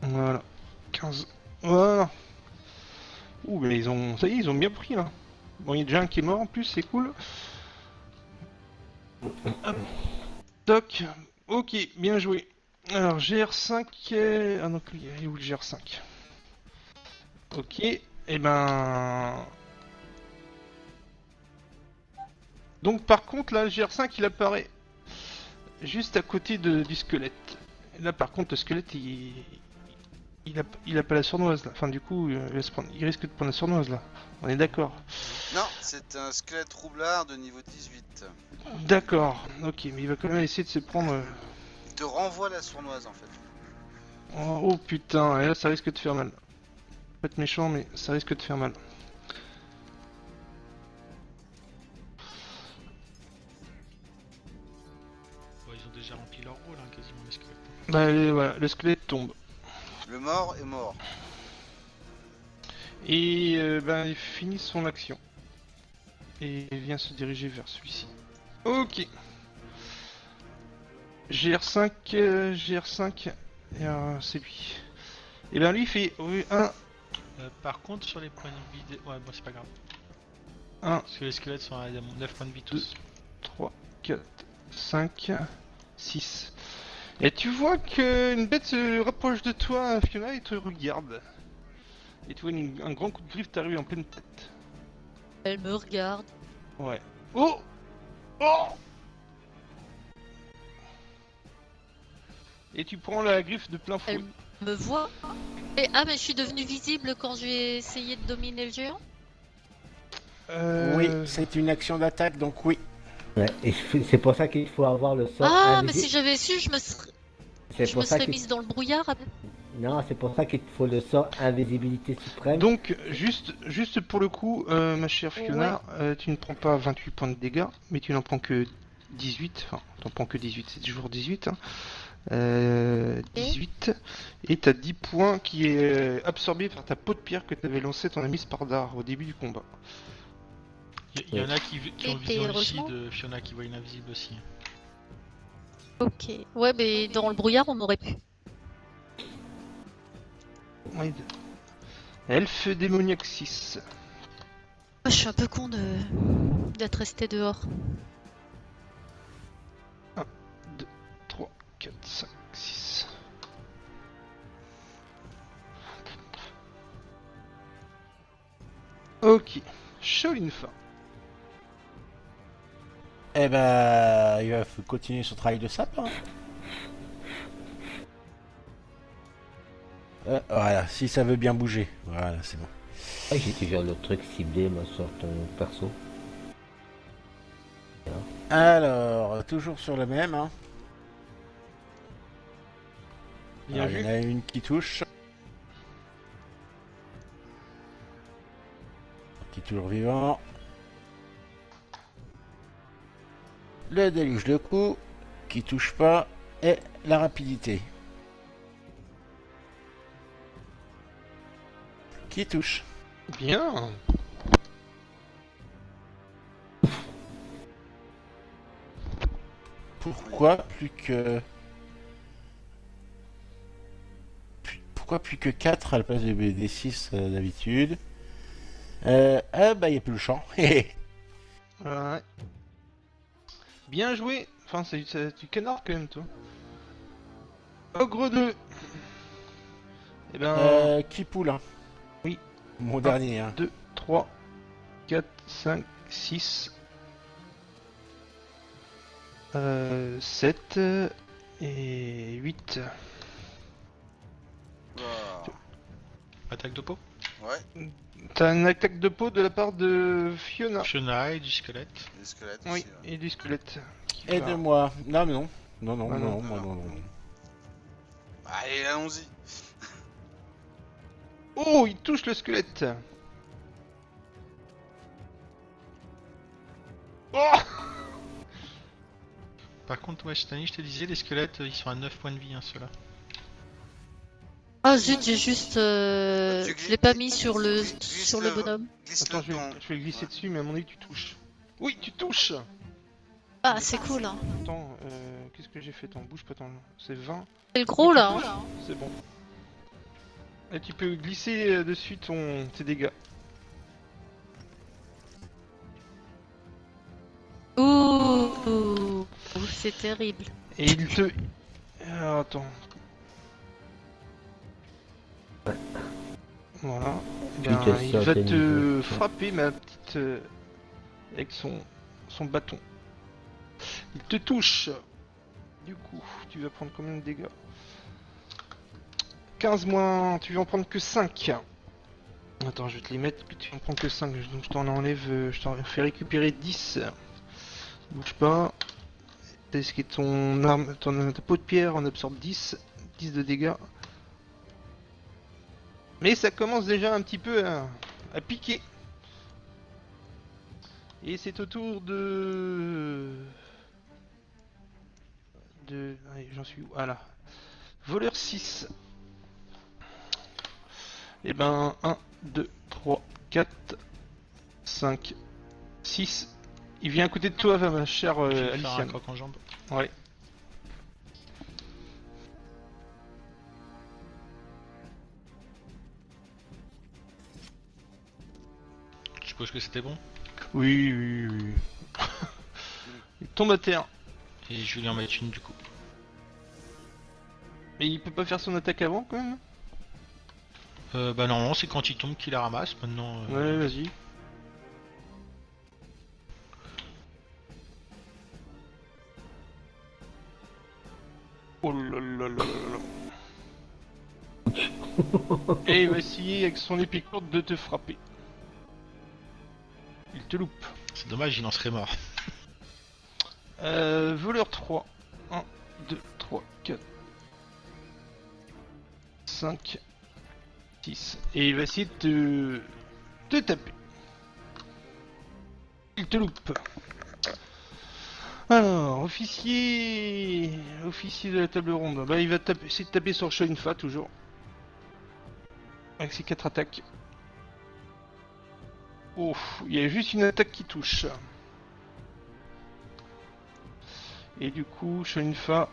Voilà. 15. Voilà. Ouh, mais ils ont. Ça y est, ils ont bien pris là. Bon, il y a déjà un qui est mort en plus, c'est cool. Hop. Toc. Ok, bien joué. Alors, GR5. Ah non, il est où le GR5? Ok. Et ben. Donc, par contre, là, le GR5 il apparaît juste à côté du squelette. Et là, par contre, le squelette il a pas la sournoise là. Enfin, du coup, il risque de prendre la sournoise là. On est d'accord. Non, c'est un squelette roublard de niveau 18. D'accord, ok, mais il va quand même essayer de se prendre. Il te renvoie la sournoise en fait. Oh putain, et là ça risque de faire mal. Pas être méchant, mais ça risque de faire mal. Bon, ils ont déjà rempli leur rôle, hein, quasiment les squelettes. Bah voilà, le squelette tombe. Le mort est mort. Et ben il finit son action. Et il vient se diriger vers celui-ci. Ok. GR5, GR5, et c'est lui. Et ben lui il fait 1. Par contre, sur les points de vie... Ouais, bon, c'est pas grave. 1, Parce que les squelettes sont à 9 points de vie tous. 3, 4, 5, 6. Et tu vois qu'une bête se rapproche de toi, Fiona, et te regarde. Et tu vois un grand coup de griffe t'arriver en pleine tête. Elle me regarde. Ouais. Oh! Oh! Et tu prends la griffe de plein fouet. Elle me voit. Et, ah, mais je suis devenue visible quand j'ai essayé de dominer le géant? Oui, c'est une action d'attaque, donc oui. Ouais, et c'est pour ça qu'il faut avoir le sort Ah, mais invisible. si j'avais su, je me C'est serais mise dans le brouillard. Non, c'est pour ça qu'il te faut le sort invisibilité suprême. Donc, juste pour le coup, ma chère Fiona, tu ne prends pas 28 points de dégâts, mais tu n'en prends que 18. Enfin, t'en prends que 18, c'est toujours 18. Hein. 18. Et t'as 10 points qui est absorbé par ta peau de pierre que t'avais lancé ton ami Spardar au début du combat. Il y en a qui ont Et vision heureusement. lucide, Fiona qui voit l'invisible aussi. Ok. Ouais, mais dans le brouillard, on aurait pu. Oui. Elfe démoniaque 6. Ah, je suis un peu con d'être resté dehors. 1, 2, 3, 4, 5, 6. Ok. Cholinfa. Eh ben, il va continuer son travail de sapin. Voilà, si ça veut bien bouger. Voilà, c'est bon. Ah, j'ai toujours le truc ciblé moi, sur ton perso. Alors, toujours sur le même. Hein. Bien Alors, il y vu. en a une qui touche. Qui est toujours vivant. Le déluge de coups. Qui touche pas. Et la rapidité. Qui touche. Bien. Pourquoi plus que... Pourquoi plus que 4 à la place des 6 d'habitude Ah bah il n'y a plus le champ. Ouais. Bien joué. Enfin, c'est du canard quand même, toi. Ogre 2. Eh ben... Qui poule hein. Oui. Mon dernier. Hein. 2, 3, 4, 5, 6... 7 et 8. Ouah. Attaque de peau. Ouais, T'as une attaque de peau de la part de Fiona. Fiona et du squelette. les squelettes Oui, aussi. Ouais. et du squelette. qui Et va- de moi. Non mais non. Non, non, Ah, non, non. non, non, non. Allez, allons-y. Oh, il touche le squelette. Oh, Par contre, ouais, cette année, je te disais, les squelettes, ils sont à 9 points de vie, hein, ceux-là. Ah zut, j'ai juste... je l'ai pas mis sur le Glisse bonhomme. Glisse attends, le je ton. vais le glisser Ouais. dessus, mais à mon avis, tu touches. Oui, tu touches. Ah, c'est cool, hein. Attends, qu'est-ce que j'ai fait? Attends, bouge pas, attends. C'est 20. C'est le gros, là, hein. C'est bon. Et tu peux glisser dessus tes dégâts. Ouh, c'est terrible. Et il te... Alors, attends. Voilà. Puis Ben, te il saute va au te niveau. frapper, ma petite... avec son bâton. Il te touche. Du coup, tu vas prendre combien de dégâts? 15 moins... Tu vas en prendre que 5. Attends, je vais te les mettre, tu vas en prendre que 5. Donc je t'en enlève... Je t'en fais récupérer 10. Bouge pas. Est-ce que ton arme... ta peau de pierre en absorbe 10. 10 de dégâts. Mais ça commence déjà un petit peu à piquer. Et c'est au tour de... Allez, j'en suis où? Ah là. Voleur 6. Et ben 1, 2, 3, 4, 5, 6. Il vient à côté de toi, ma chère Je vais faire un Aliciane. croc en jambe. Ouais. Je suppose que c'était bon. Oui, oui, oui. Il tombe à terre. Et je vais lui en mettre une du coup. Mais il peut pas faire son attaque avant quand même. Bah normalement c'est quand il tombe qu'il la ramasse. Maintenant. Ouais, vas-y. Oh là là là là là. Et il va essayer avec son épée courte de te frapper. Il te loupe. C'est dommage, il en serait mort. Voleur 3. 1, 2, 3, 4, 5, 6. Et il va essayer de te taper. Il te loupe. Alors, officier de la table ronde. Bah, il va essayer de taper sur Shoinfa toujours. Avec ses 4 attaques. Oh, il y a juste une attaque qui touche. Et du coup, Shoinfa,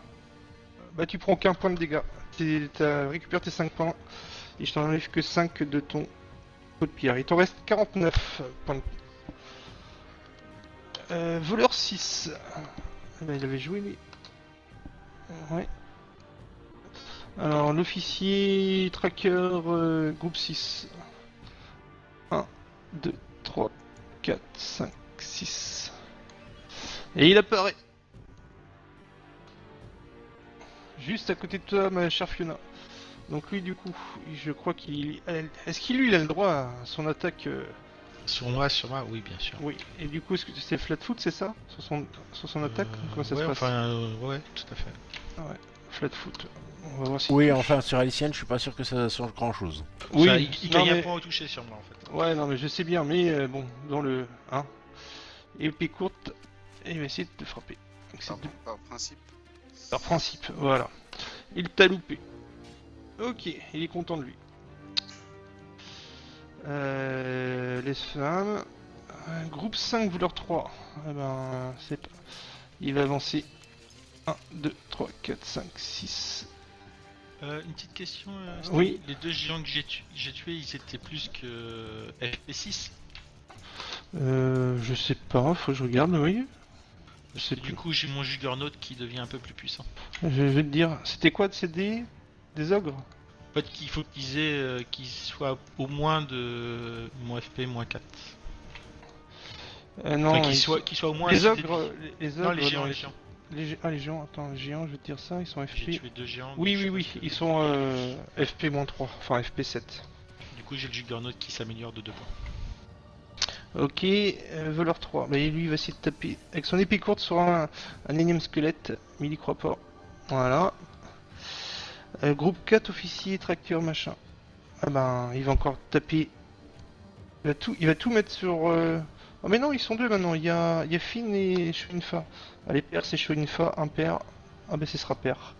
bah tu prends aucun point de dégâts. T'as récupéré tes 5 points. Et je t'en enlève que 5 de ton pot de pierre. Il t'en reste 49 points de... voleur 6. Eh ben, il avait joué lui. Ouais. Alors l'officier tracker groupe 6. 1, 2, 3, 4, 5, 6. Et il apparaît. Juste à côté de toi, ma chère Fiona. Donc lui, du coup, je crois qu'il... Est-ce qu'il lui, il a le droit à son attaque Sur moi, oui, bien sûr. Oui. Et du coup, est-ce que c'est flat foot, c'est ça sur son attaque Comment ça ouais, se passe ouais, tout à fait. Ouais, flat foot. On va voir si... Oui, enfin sur Alicienne, je suis pas sûr que ça change grand chose. Oui, Ça, il non, gagne un mais... point au toucher sur moi en fait. Ouais, non, mais je sais bien, mais bon, dans le... Hein. Épée courte, et il va essayer de te frapper. Donc, c'est Par principe. par principe, voilà. Il t'a loupé. Ok, il est content de lui. Les femmes. Groupe 5, voleur 3. Eh ben, c'est pas... Il va avancer. 1, 2, 3, 4, 5, 6. Une petite question. Oui. Les deux géants que j'ai tués, ils étaient plus que FP6. Je sais pas, faut que je regarde, oui. Je sais Du plus. coup, j'ai mon Juggernaut qui devient un peu plus puissant. Je vais te dire, c'était quoi de ces des ogres? En fait, il faut qu'ils soient au moins de mon FP moins 4. Non, Enfin, ils qu'ils soient au moins. les assez ogres, les ogres. Non, les géants, non, les géants. les géants, attends, les géants, je vais te dire ça, ils sont J'ai FP. tué deux géants. Oui, donc oui, je oui, sais pas ils ce que- sont FP-3, enfin FP7. Du coup, j'ai le Juggernaut qui s'améliore de 2 points. Ok, voleur 3. Bah, lui, il va essayer de taper avec son épée courte sur un énième squelette, mais il y croit pas. Voilà. Groupe 4, officier, tracteur, machin. Ah ben, il va encore taper. Il va tout mettre sur... Oh mais non, ils sont deux maintenant. Il y a Finn et Shoinfa. Allez, pair, c'est Shoinfa, impair. Ah ben, ce sera pair.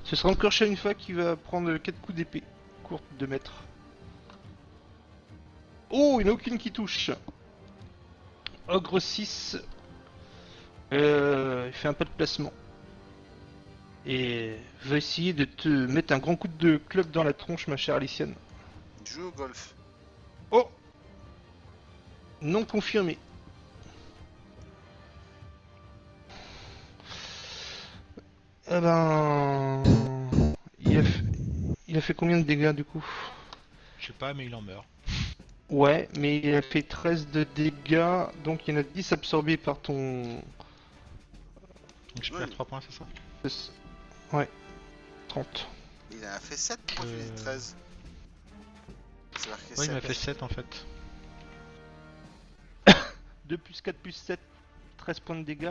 Ce sera encore Shoinfa qui va prendre 4 coups d'épée courte de mètres. Oh, il n'y en a aucune qui touche. Ogre 6. Il fait un pas de placement. Et va essayer de te mettre un grand coup de club dans la tronche, ma chère Alicienne. Joue au golf. Oh! Non confirmé. Eh ben... Il a fait combien de dégâts du coup? Je sais pas, mais il en meurt. Ouais, mais il a fait 13 de dégâts, donc il y en a 10 absorbés par ton... Donc je perds Oui. 3 points, c'est ça? Ouais, 30. Il en a fait 7 pour Euh. 13. C'est marqué Ouais, il m'a 7. fait 7 en fait. 2 plus 4 plus 7, 13 points de dégâts.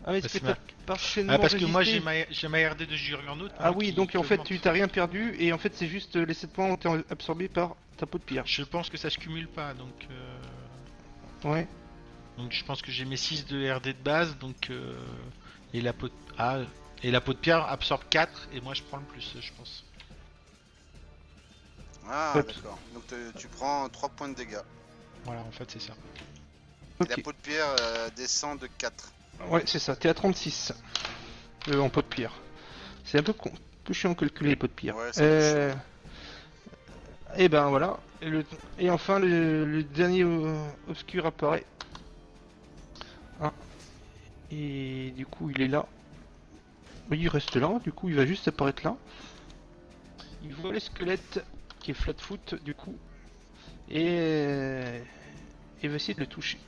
Ah mais Bah, c'est que c'est t'as partiellement Ah, parce que moi résisté. j'ai ma RD de Juggernaut. Ah moi, oui, qui donc en fait augmente. tu t'as rien perdu, et en fait c'est juste les 7 points ont été absorbés par ta peau de pierre. Je pense que ça se cumule pas, donc. Ouais. Donc je pense que j'ai mes 6 de RD de base, donc. Et la peau de... Ah, et la peau de pierre absorbe 4, et moi je prends le plus, je pense. Ah, Hop. d'accord. Donc tu prends 3 points de dégâts. Voilà, en fait, c'est ça. Et Ok. la peau de pierre descend de 4. Ouais, c'est ça, t'es à 36 en pot de pierre. C'est un peu peu chiant de calculer les pots de pierre. Ouais, c'est un peu Et ben voilà. Et enfin, le dernier obscur apparaît. 1. Et du coup, il est là. Oui, il reste là, du coup, il va juste apparaître là. Il voit le squelette qui est flat-foot, du coup. Et il va essayer de le toucher.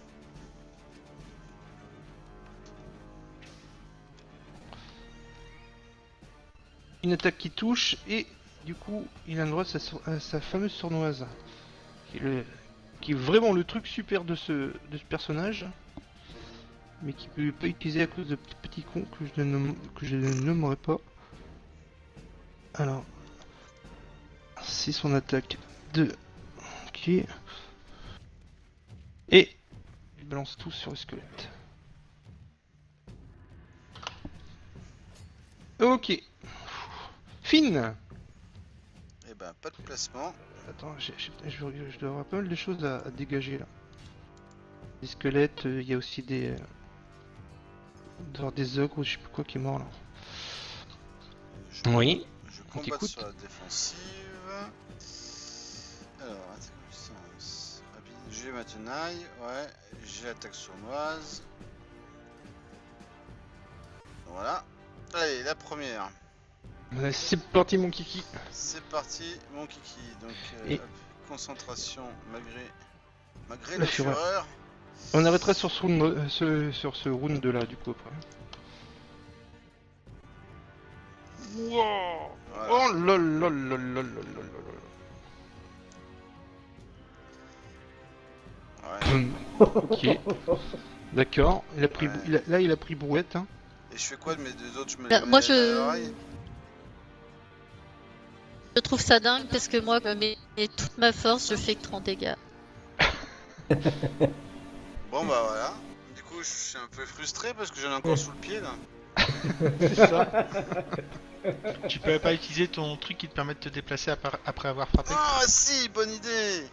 Une attaque qui touche, et du coup, il a le droit à sa fameuse sournoise. Qui est vraiment le truc super de ce personnage. Mais qui peut pas utiliser à cause de petits cons que je ne nommerai pas. Alors, c'est son attaque de... Ok. Et il balance tout sur le squelette. Ok. Finn. Eh ben, pas de placement. Attends, je dois avoir pas mal de choses à dégager là. Des squelettes, il y a aussi des... des ogres, je sais plus quoi qui est mort là. Oui. Je On combatte t'écoute. sur la défensive. Alors, attaque puissance. Rapide. J'ai ma tenaille, ouais. J'ai l'attaque sournoise. Voilà. Allez, la première. C'est parti mon kiki. C'est parti, mon kiki. Donc, Et- hop, concentration malgré La la fureur. fureur. On arrêtera sur ce round de là du coup après. Wow. Voilà. Oh lol lol lol lol lol lol Ouais. Ok. D'accord. Il a pris, Ouais. là il a pris brouette. Hein. Et je fais quoi de mes deux autres? Je me Bah, les moi, mets derrière l'oreille. Je trouve ça dingue parce que moi, je mets toute ma force, je fais que 30 dégâts. Bon bah voilà. Du coup, je suis un peu frustré parce que j'en ai encore sous le pied là. C'est ça. Tu peux pas utiliser ton truc qui te permet de te déplacer après avoir frappé? Ah si, bonne idée.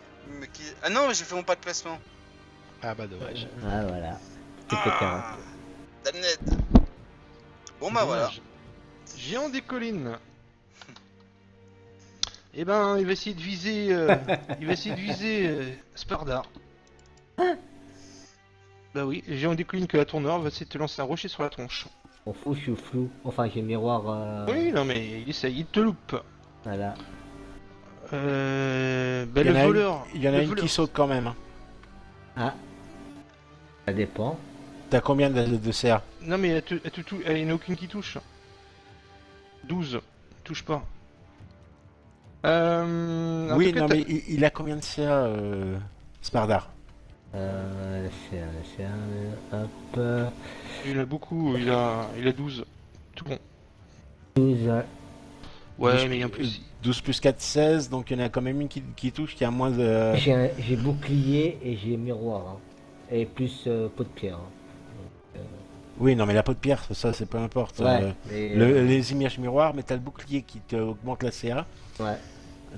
Ah non, mais j'ai fait mon pas de placement. Ah bah dommage. Ah voilà. C'était carré. Damned. Bon bah voilà. Dommage. Géant des collines. Eh ben, il va essayer de viser. Il va essayer de viser Spardar. Bah oui, le géant des collines que la tourneur va essayer de te lancer un rocher sur la tronche. On fout, je suis flou. Enfin, j'ai le miroir. Oui, non mais il essaye, il te loupe. Voilà. Bah Il y le en a voleur. Il y en a le une voleur. qui saute quand même. Hein. Ah. Ça dépend. T'as combien de CA? Non mais elle n'y en a aucune qui touche. 12. Touche pas. En Oui, tout cas, non t'as- mais il a combien de CA, Spardar? C'est un. Hop. Il a beaucoup, il a 12. Tout bon. 12. Ouais, 12 mais en plus. 12 plus 4, 16, donc il y en a quand même une qui touche, qui a moins de... J'ai bouclier et j'ai miroir. Hein. Et plus pot de pierre. Hein. Oui, non mais la peau de pierre, ça c'est peu importe. Ouais. Mais, Les images miroirs, mais t'as le bouclier qui te augmente la CA ouais.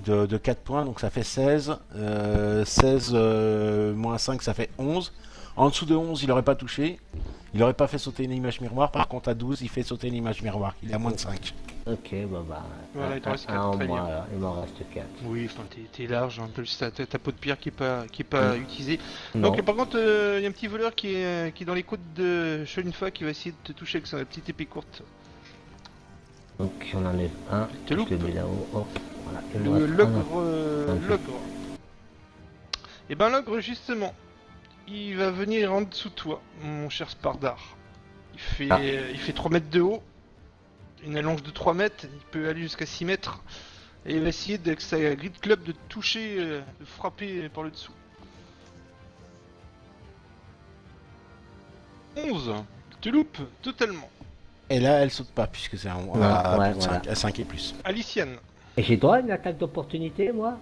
de 4 points, donc ça fait 16. 16 moins 5, ça fait 11. En dessous de 11, il aurait pas touché. Il aurait pas fait sauter une image miroir. Par contre, à 12, il fait sauter une image miroir. Il a moins de 5. Ok, bah. Voilà, il te reste un 4, en très moins, bien. alors. Il m'en reste 4. Oui, enfin t'es large, un peu ta peau de pierre qui est pas utilisée. Non. Donc par contre, il y a un petit voleur qui est dans les côtes de Sholinfa qui va essayer de te toucher avec sa petite épée courte. Donc j'en enlève un. te Je loupe. le mets là-haut. Hop. Voilà. Il me Le reste un. l'ogre. L'ogre. Et ben l'ogre justement, il va venir en dessous de toi, mon cher Spardar. Il fait 3 mètres de haut, une allonge de 3 mètres, il peut aller jusqu'à 6 mètres. Et il va essayer avec sa grid club de te toucher, de frapper par le dessous. 11. Tu loupes totalement. Et là, elle saute pas, puisque c'est à, ouais, plus de 5, voilà. à 5 et plus. Alicienne. Et j'ai droit à une attaque d'opportunité, moi?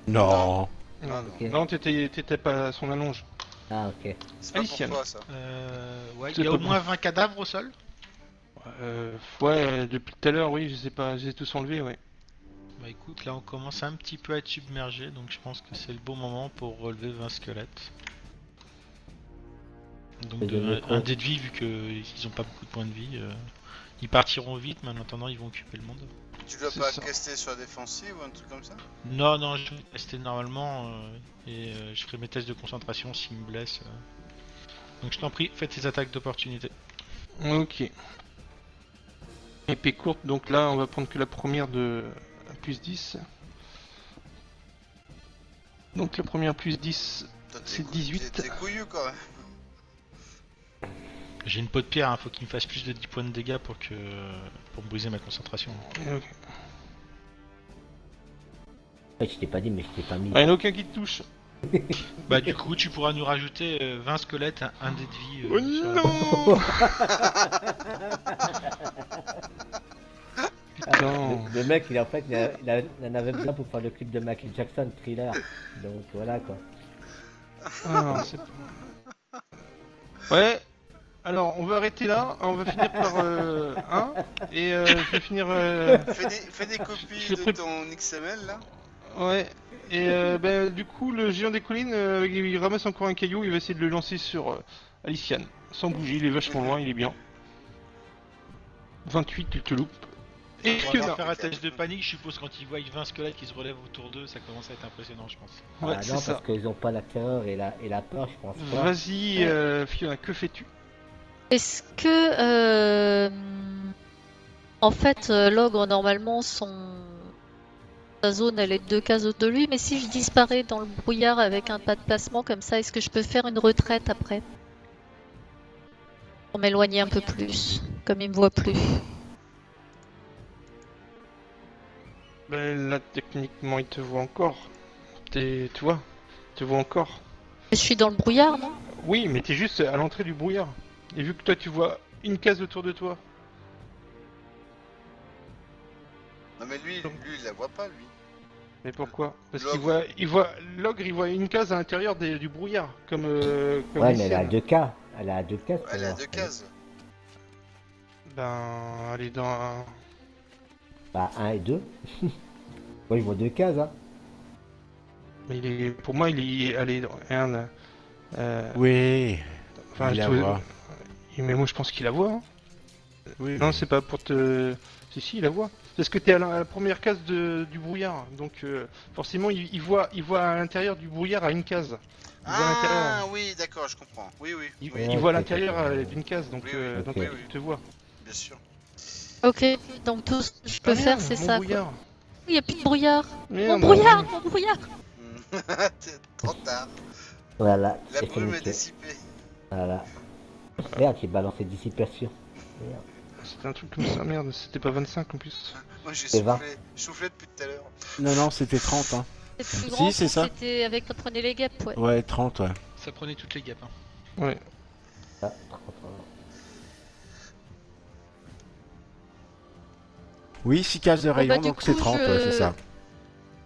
Non. Ah, non. Ok. Non, t'étais pas à son allonge. Ah, ok. C'est pas Alicienne. pour toi ça. Ouais, C'est il y a pas au moins 20 cadavres au sol. Ouais, depuis tout à l'heure, oui, je sais pas, j'ai tous enlevé, ouais. Bah écoute, là on commence un petit peu à être submergé, donc je pense que c'est le bon moment pour relever 20 squelettes. Donc un dé de vie, vu qu'ils ont pas beaucoup de points de vie, ils partiront vite, mais en attendant ils vont occuper le monde. Tu dois C'est pas ça. caster sur la défensive ou un truc comme ça? Non, non, je vais tester normalement et je ferai mes tests de concentration s'ils me blessent. Donc je t'en prie, faites tes attaques d'opportunité. Ok. Épée courte, donc là on va prendre que la première de plus 10. Donc la première plus 10, Toi, t'es c'est cou- 18. T'es couillu quand même. J'ai une peau de pierre, hein, faut qu'il me fasse plus de 10 points de dégâts pour me briser ma concentration. Ok. Ouais, je t'ai pas dit, mais je t'ai pas mis. Ah, il n'y en a aucun qui te touche. Bah du coup tu pourras nous rajouter 20 squelettes, un dé de vie. Oh sur la- non Ah, Non. le mec, il en avait besoin pour faire le clip de Michael Jackson, Thriller. Donc voilà quoi. Ah, non, c'est pas... Ouais, alors on va arrêter là, on va finir par 1, et je vais finir... Fais des copies Je de pré- ton XML là. Ouais, et du coup le géant des collines, il ramasse encore un caillou, il va essayer de le lancer sur Aliciane, sans bouger, il est vachement loin, il est bien. 28, tu te loupes. Et On que va non. faire un test de panique, je suppose, quand ils voient 20 squelettes qui se relèvent autour d'eux, ça commence à être impressionnant, je pense. Ouais, Ah c'est non, ça. parce qu'ils ont pas la terreur et la peur, je pense pas. Vas-y, Fiona, que fais-tu? Est-ce que, en fait, l'ogre, normalement, sa zone, elle est 2 cases au de lui, mais si je disparais dans le brouillard avec un pas de placement comme ça, est-ce que je peux faire une retraite après? Pour m'éloigner un peu plus, comme il me voit plus. Ben là, techniquement, il te voit encore. Tu vois, il te voit encore. Je suis dans le brouillard, non? Oui, mais t'es juste à l'entrée du brouillard. Et vu que toi, tu vois une case autour de toi. Non mais lui il la voit pas lui. Mais pourquoi? Parce L'ogre. l'ogre, il voit une case à l'intérieur du brouillard, comme Ouais, mais elle est à Lucienne. 2K. Elle est à 2 cases. Elle est à alors. 2 cases. Ben, elle est dans... Bah 1 et 2. Moi je vois 2 cases, hein. Mais pour moi, il est... Allez, regarde. Oui, Enfin, il la je trouve- voit. Mais moi, je pense qu'il la voit. Hein. Oui, Non, c'est pas pour te... Si, il la voit. Parce que t'es à la première case du brouillard. Donc, forcément, il voit à l'intérieur du brouillard à une case. Il voit à l'intérieur. Ah oui d'accord je comprends. Oui Il, Ouais, il voit à ok, l'intérieur ok. d'une case, donc, Oui, oui, donc ok. il te voit. bien sûr. Ok, donc tout ce que je peux Ah, faire, merde, c'est mon ça. brouillard. Il n'y a plus de brouillard. Merde. Mon brouillard, mon brouillard. C'est trop tard. Voilà. La c'est brume est fini. dissipée. Voilà. Merde, j'ai balancé dissipation. Merde. C'était un truc comme ça, merde, c'était pas 25 en plus. Moi j'ai C'est 20. soufflé depuis tout à l'heure. Non, c'était 30. Hein. C'est plus Si, grand c'est quand ça. c'était avec prenez les guêpes, ouais. Ouais, 30, ouais. Ça prenait toutes les guêpes. Hein. Ouais. Ah, 30, voilà. Oui, 6 cases de rayon, bah, du donc c'est coup, 30, ouais, c'est ça.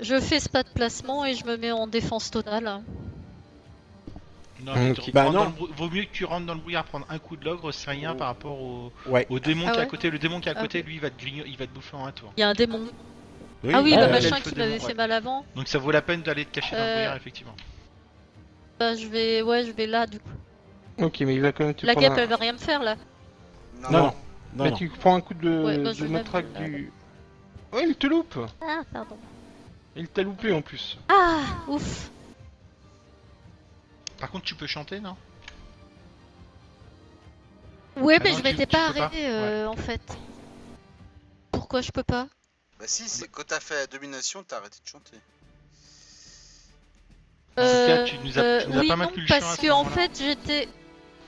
Je fais ce pas de placement et je me mets en défense totale. Non, mais Ok. tu Bah rentres non. dans le vaut mieux que tu rentres dans le brouillard, prendre un coup de l'ogre, c'est rien par rapport Ouais. au démon Ah qui est à ouais côté. Le démon qui est à Ah côté, lui, il va te bouffer en un tour. Il y a un démon. Oui, Ah oui, bah, le ouais, machin l'elfe qui démon, m'avait ouais. fait mal avant. Donc ça vaut la peine d'aller te cacher dans le Euh, brouillard, effectivement. Bah je vais là du coup. Ok, mais il va quand même te La prendre guêpe elle va rien me faire là. Non, non. Mais tu prends un coup de, Ouais, bah, je de vais matraque mettre- du... Ouais, il te loupe. Ah pardon. Il t'a loupé en plus. Ah ouf. Par contre, tu peux chanter, non? Ouais Ah mais non, je tu m'étais peux pas pas arrêté en fait. Pourquoi je peux pas? Bah si, c'est quand t'as fait la domination, t'as arrêté de chanter. En tout cas, tu nous as Oui, pas non, maintenu le champ à parce ce que en moment-là. fait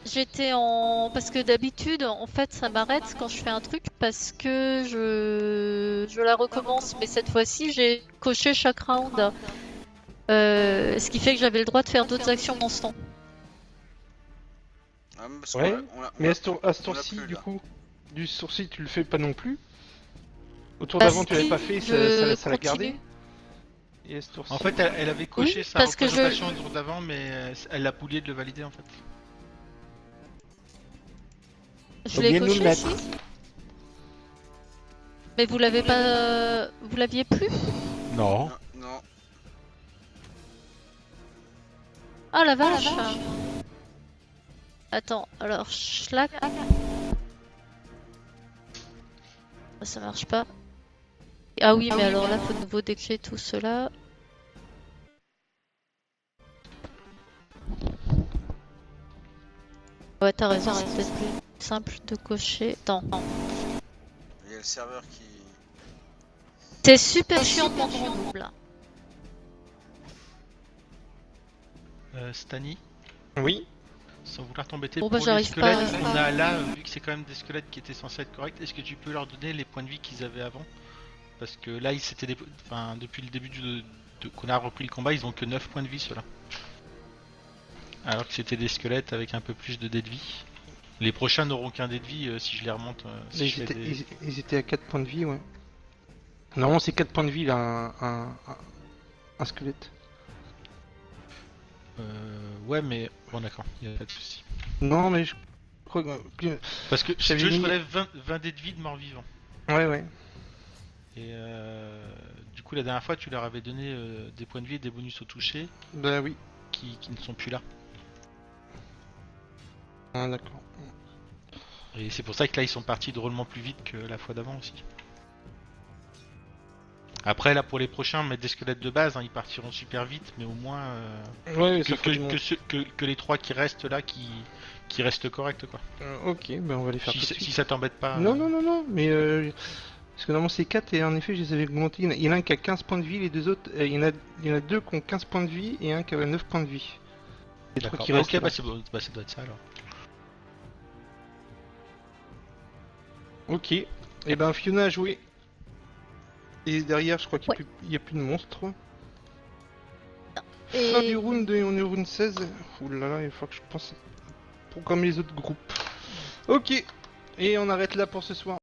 j'étais en parce que d'habitude en fait ça m'arrête quand je fais un truc parce que je la recommence mais cette fois-ci j'ai coché chaque round. Ce qui fait que j'avais le droit de faire d'autres actions en ce temps. Ah, mais parce Ouais, qu'on l'a- Mais à ce on l'a tour-ci, plus, du là. coup, du sourcil, tu le fais pas non plus. Au tour Bah, d'avant, tu l'avais si, pas fait, je ça l'a gardé. continue. Et à ce tour-ci... En fait, elle avait coché Oui, sa parce que je- représentation le tour d'avant, mais elle l'a poulié de le valider en fait. Je l'ai Oubliez de nous coché le mettre. si. Mais vous l'avez pas vous l'aviez plus? Non. Non, non. Ah la vache. Attends, alors schlack. Ça marche pas. Ah oui, mais alors là, faut de nouveau dès que j'ai tout cela. Ouais, t'as raison, c'est peut-être plus simple de cocher. Attends. Il y a le serveur qui... C'est super chiant de monter en double. Stani, Oui. sans vouloir t'embêter, Bon, pour bah, les j'arrive pas squelettes, à- on a là, vu que c'est quand même des squelettes qui étaient censés être corrects, est-ce que tu peux leur donner les points de vie qu'ils avaient avant? Parce que là, enfin, depuis le début qu'on a repris le combat, ils ont que 9 points de vie, ceux-là. Alors que c'était des squelettes avec un peu plus de dés de vie. Les prochains n'auront qu'un dé de vie si je les remonte. Si Ils je fais étaient, des- ils étaient à 4 points de vie, ouais. Non, c'est 4 points de vie là, un squelette. Ouais, mais bon, d'accord, il a pas de souci. Non, mais je crois que. Parce que si J'avais tu veux, je mis- relève 20 dés de vie de mort-vivant. Ouais, ouais. Et du coup, la dernière fois, tu leur avais donné des points de vie et des bonus au toucher Bah oui. qui ne sont plus là. Ah, d'accord. Et c'est pour ça que là, ils sont partis drôlement plus vite que la fois d'avant aussi. Après, là, pour les prochains, mettre des squelettes de base, hein, ils partiront super vite, mais au moins Ouais, que, ça fait du que, monde. que les 3 qui restent là, qui restent corrects, quoi. Ok, ben on va les faire Si, tout de si suite. ça t'embête pas. Non, non, non, non, mais parce que normalement c'est 4 et en effet je les avais augmentés. Il y en a un qui a 15 points de vie, les deux autres, il y en a deux qui ont 15 points de vie et un qui a 9 points de vie. Les trois D'accord. qui restent Ok, là. bah, ça doit être ça alors. Ok, et ben Fiona a joué. Et derrière je crois qu'il Ouais. n'y a, plus de monstres. Et- Fin du round et on est au round 16. Ouh là là, il faut que je pense à programmer les autres groupes. Ok, et on arrête là pour ce soir.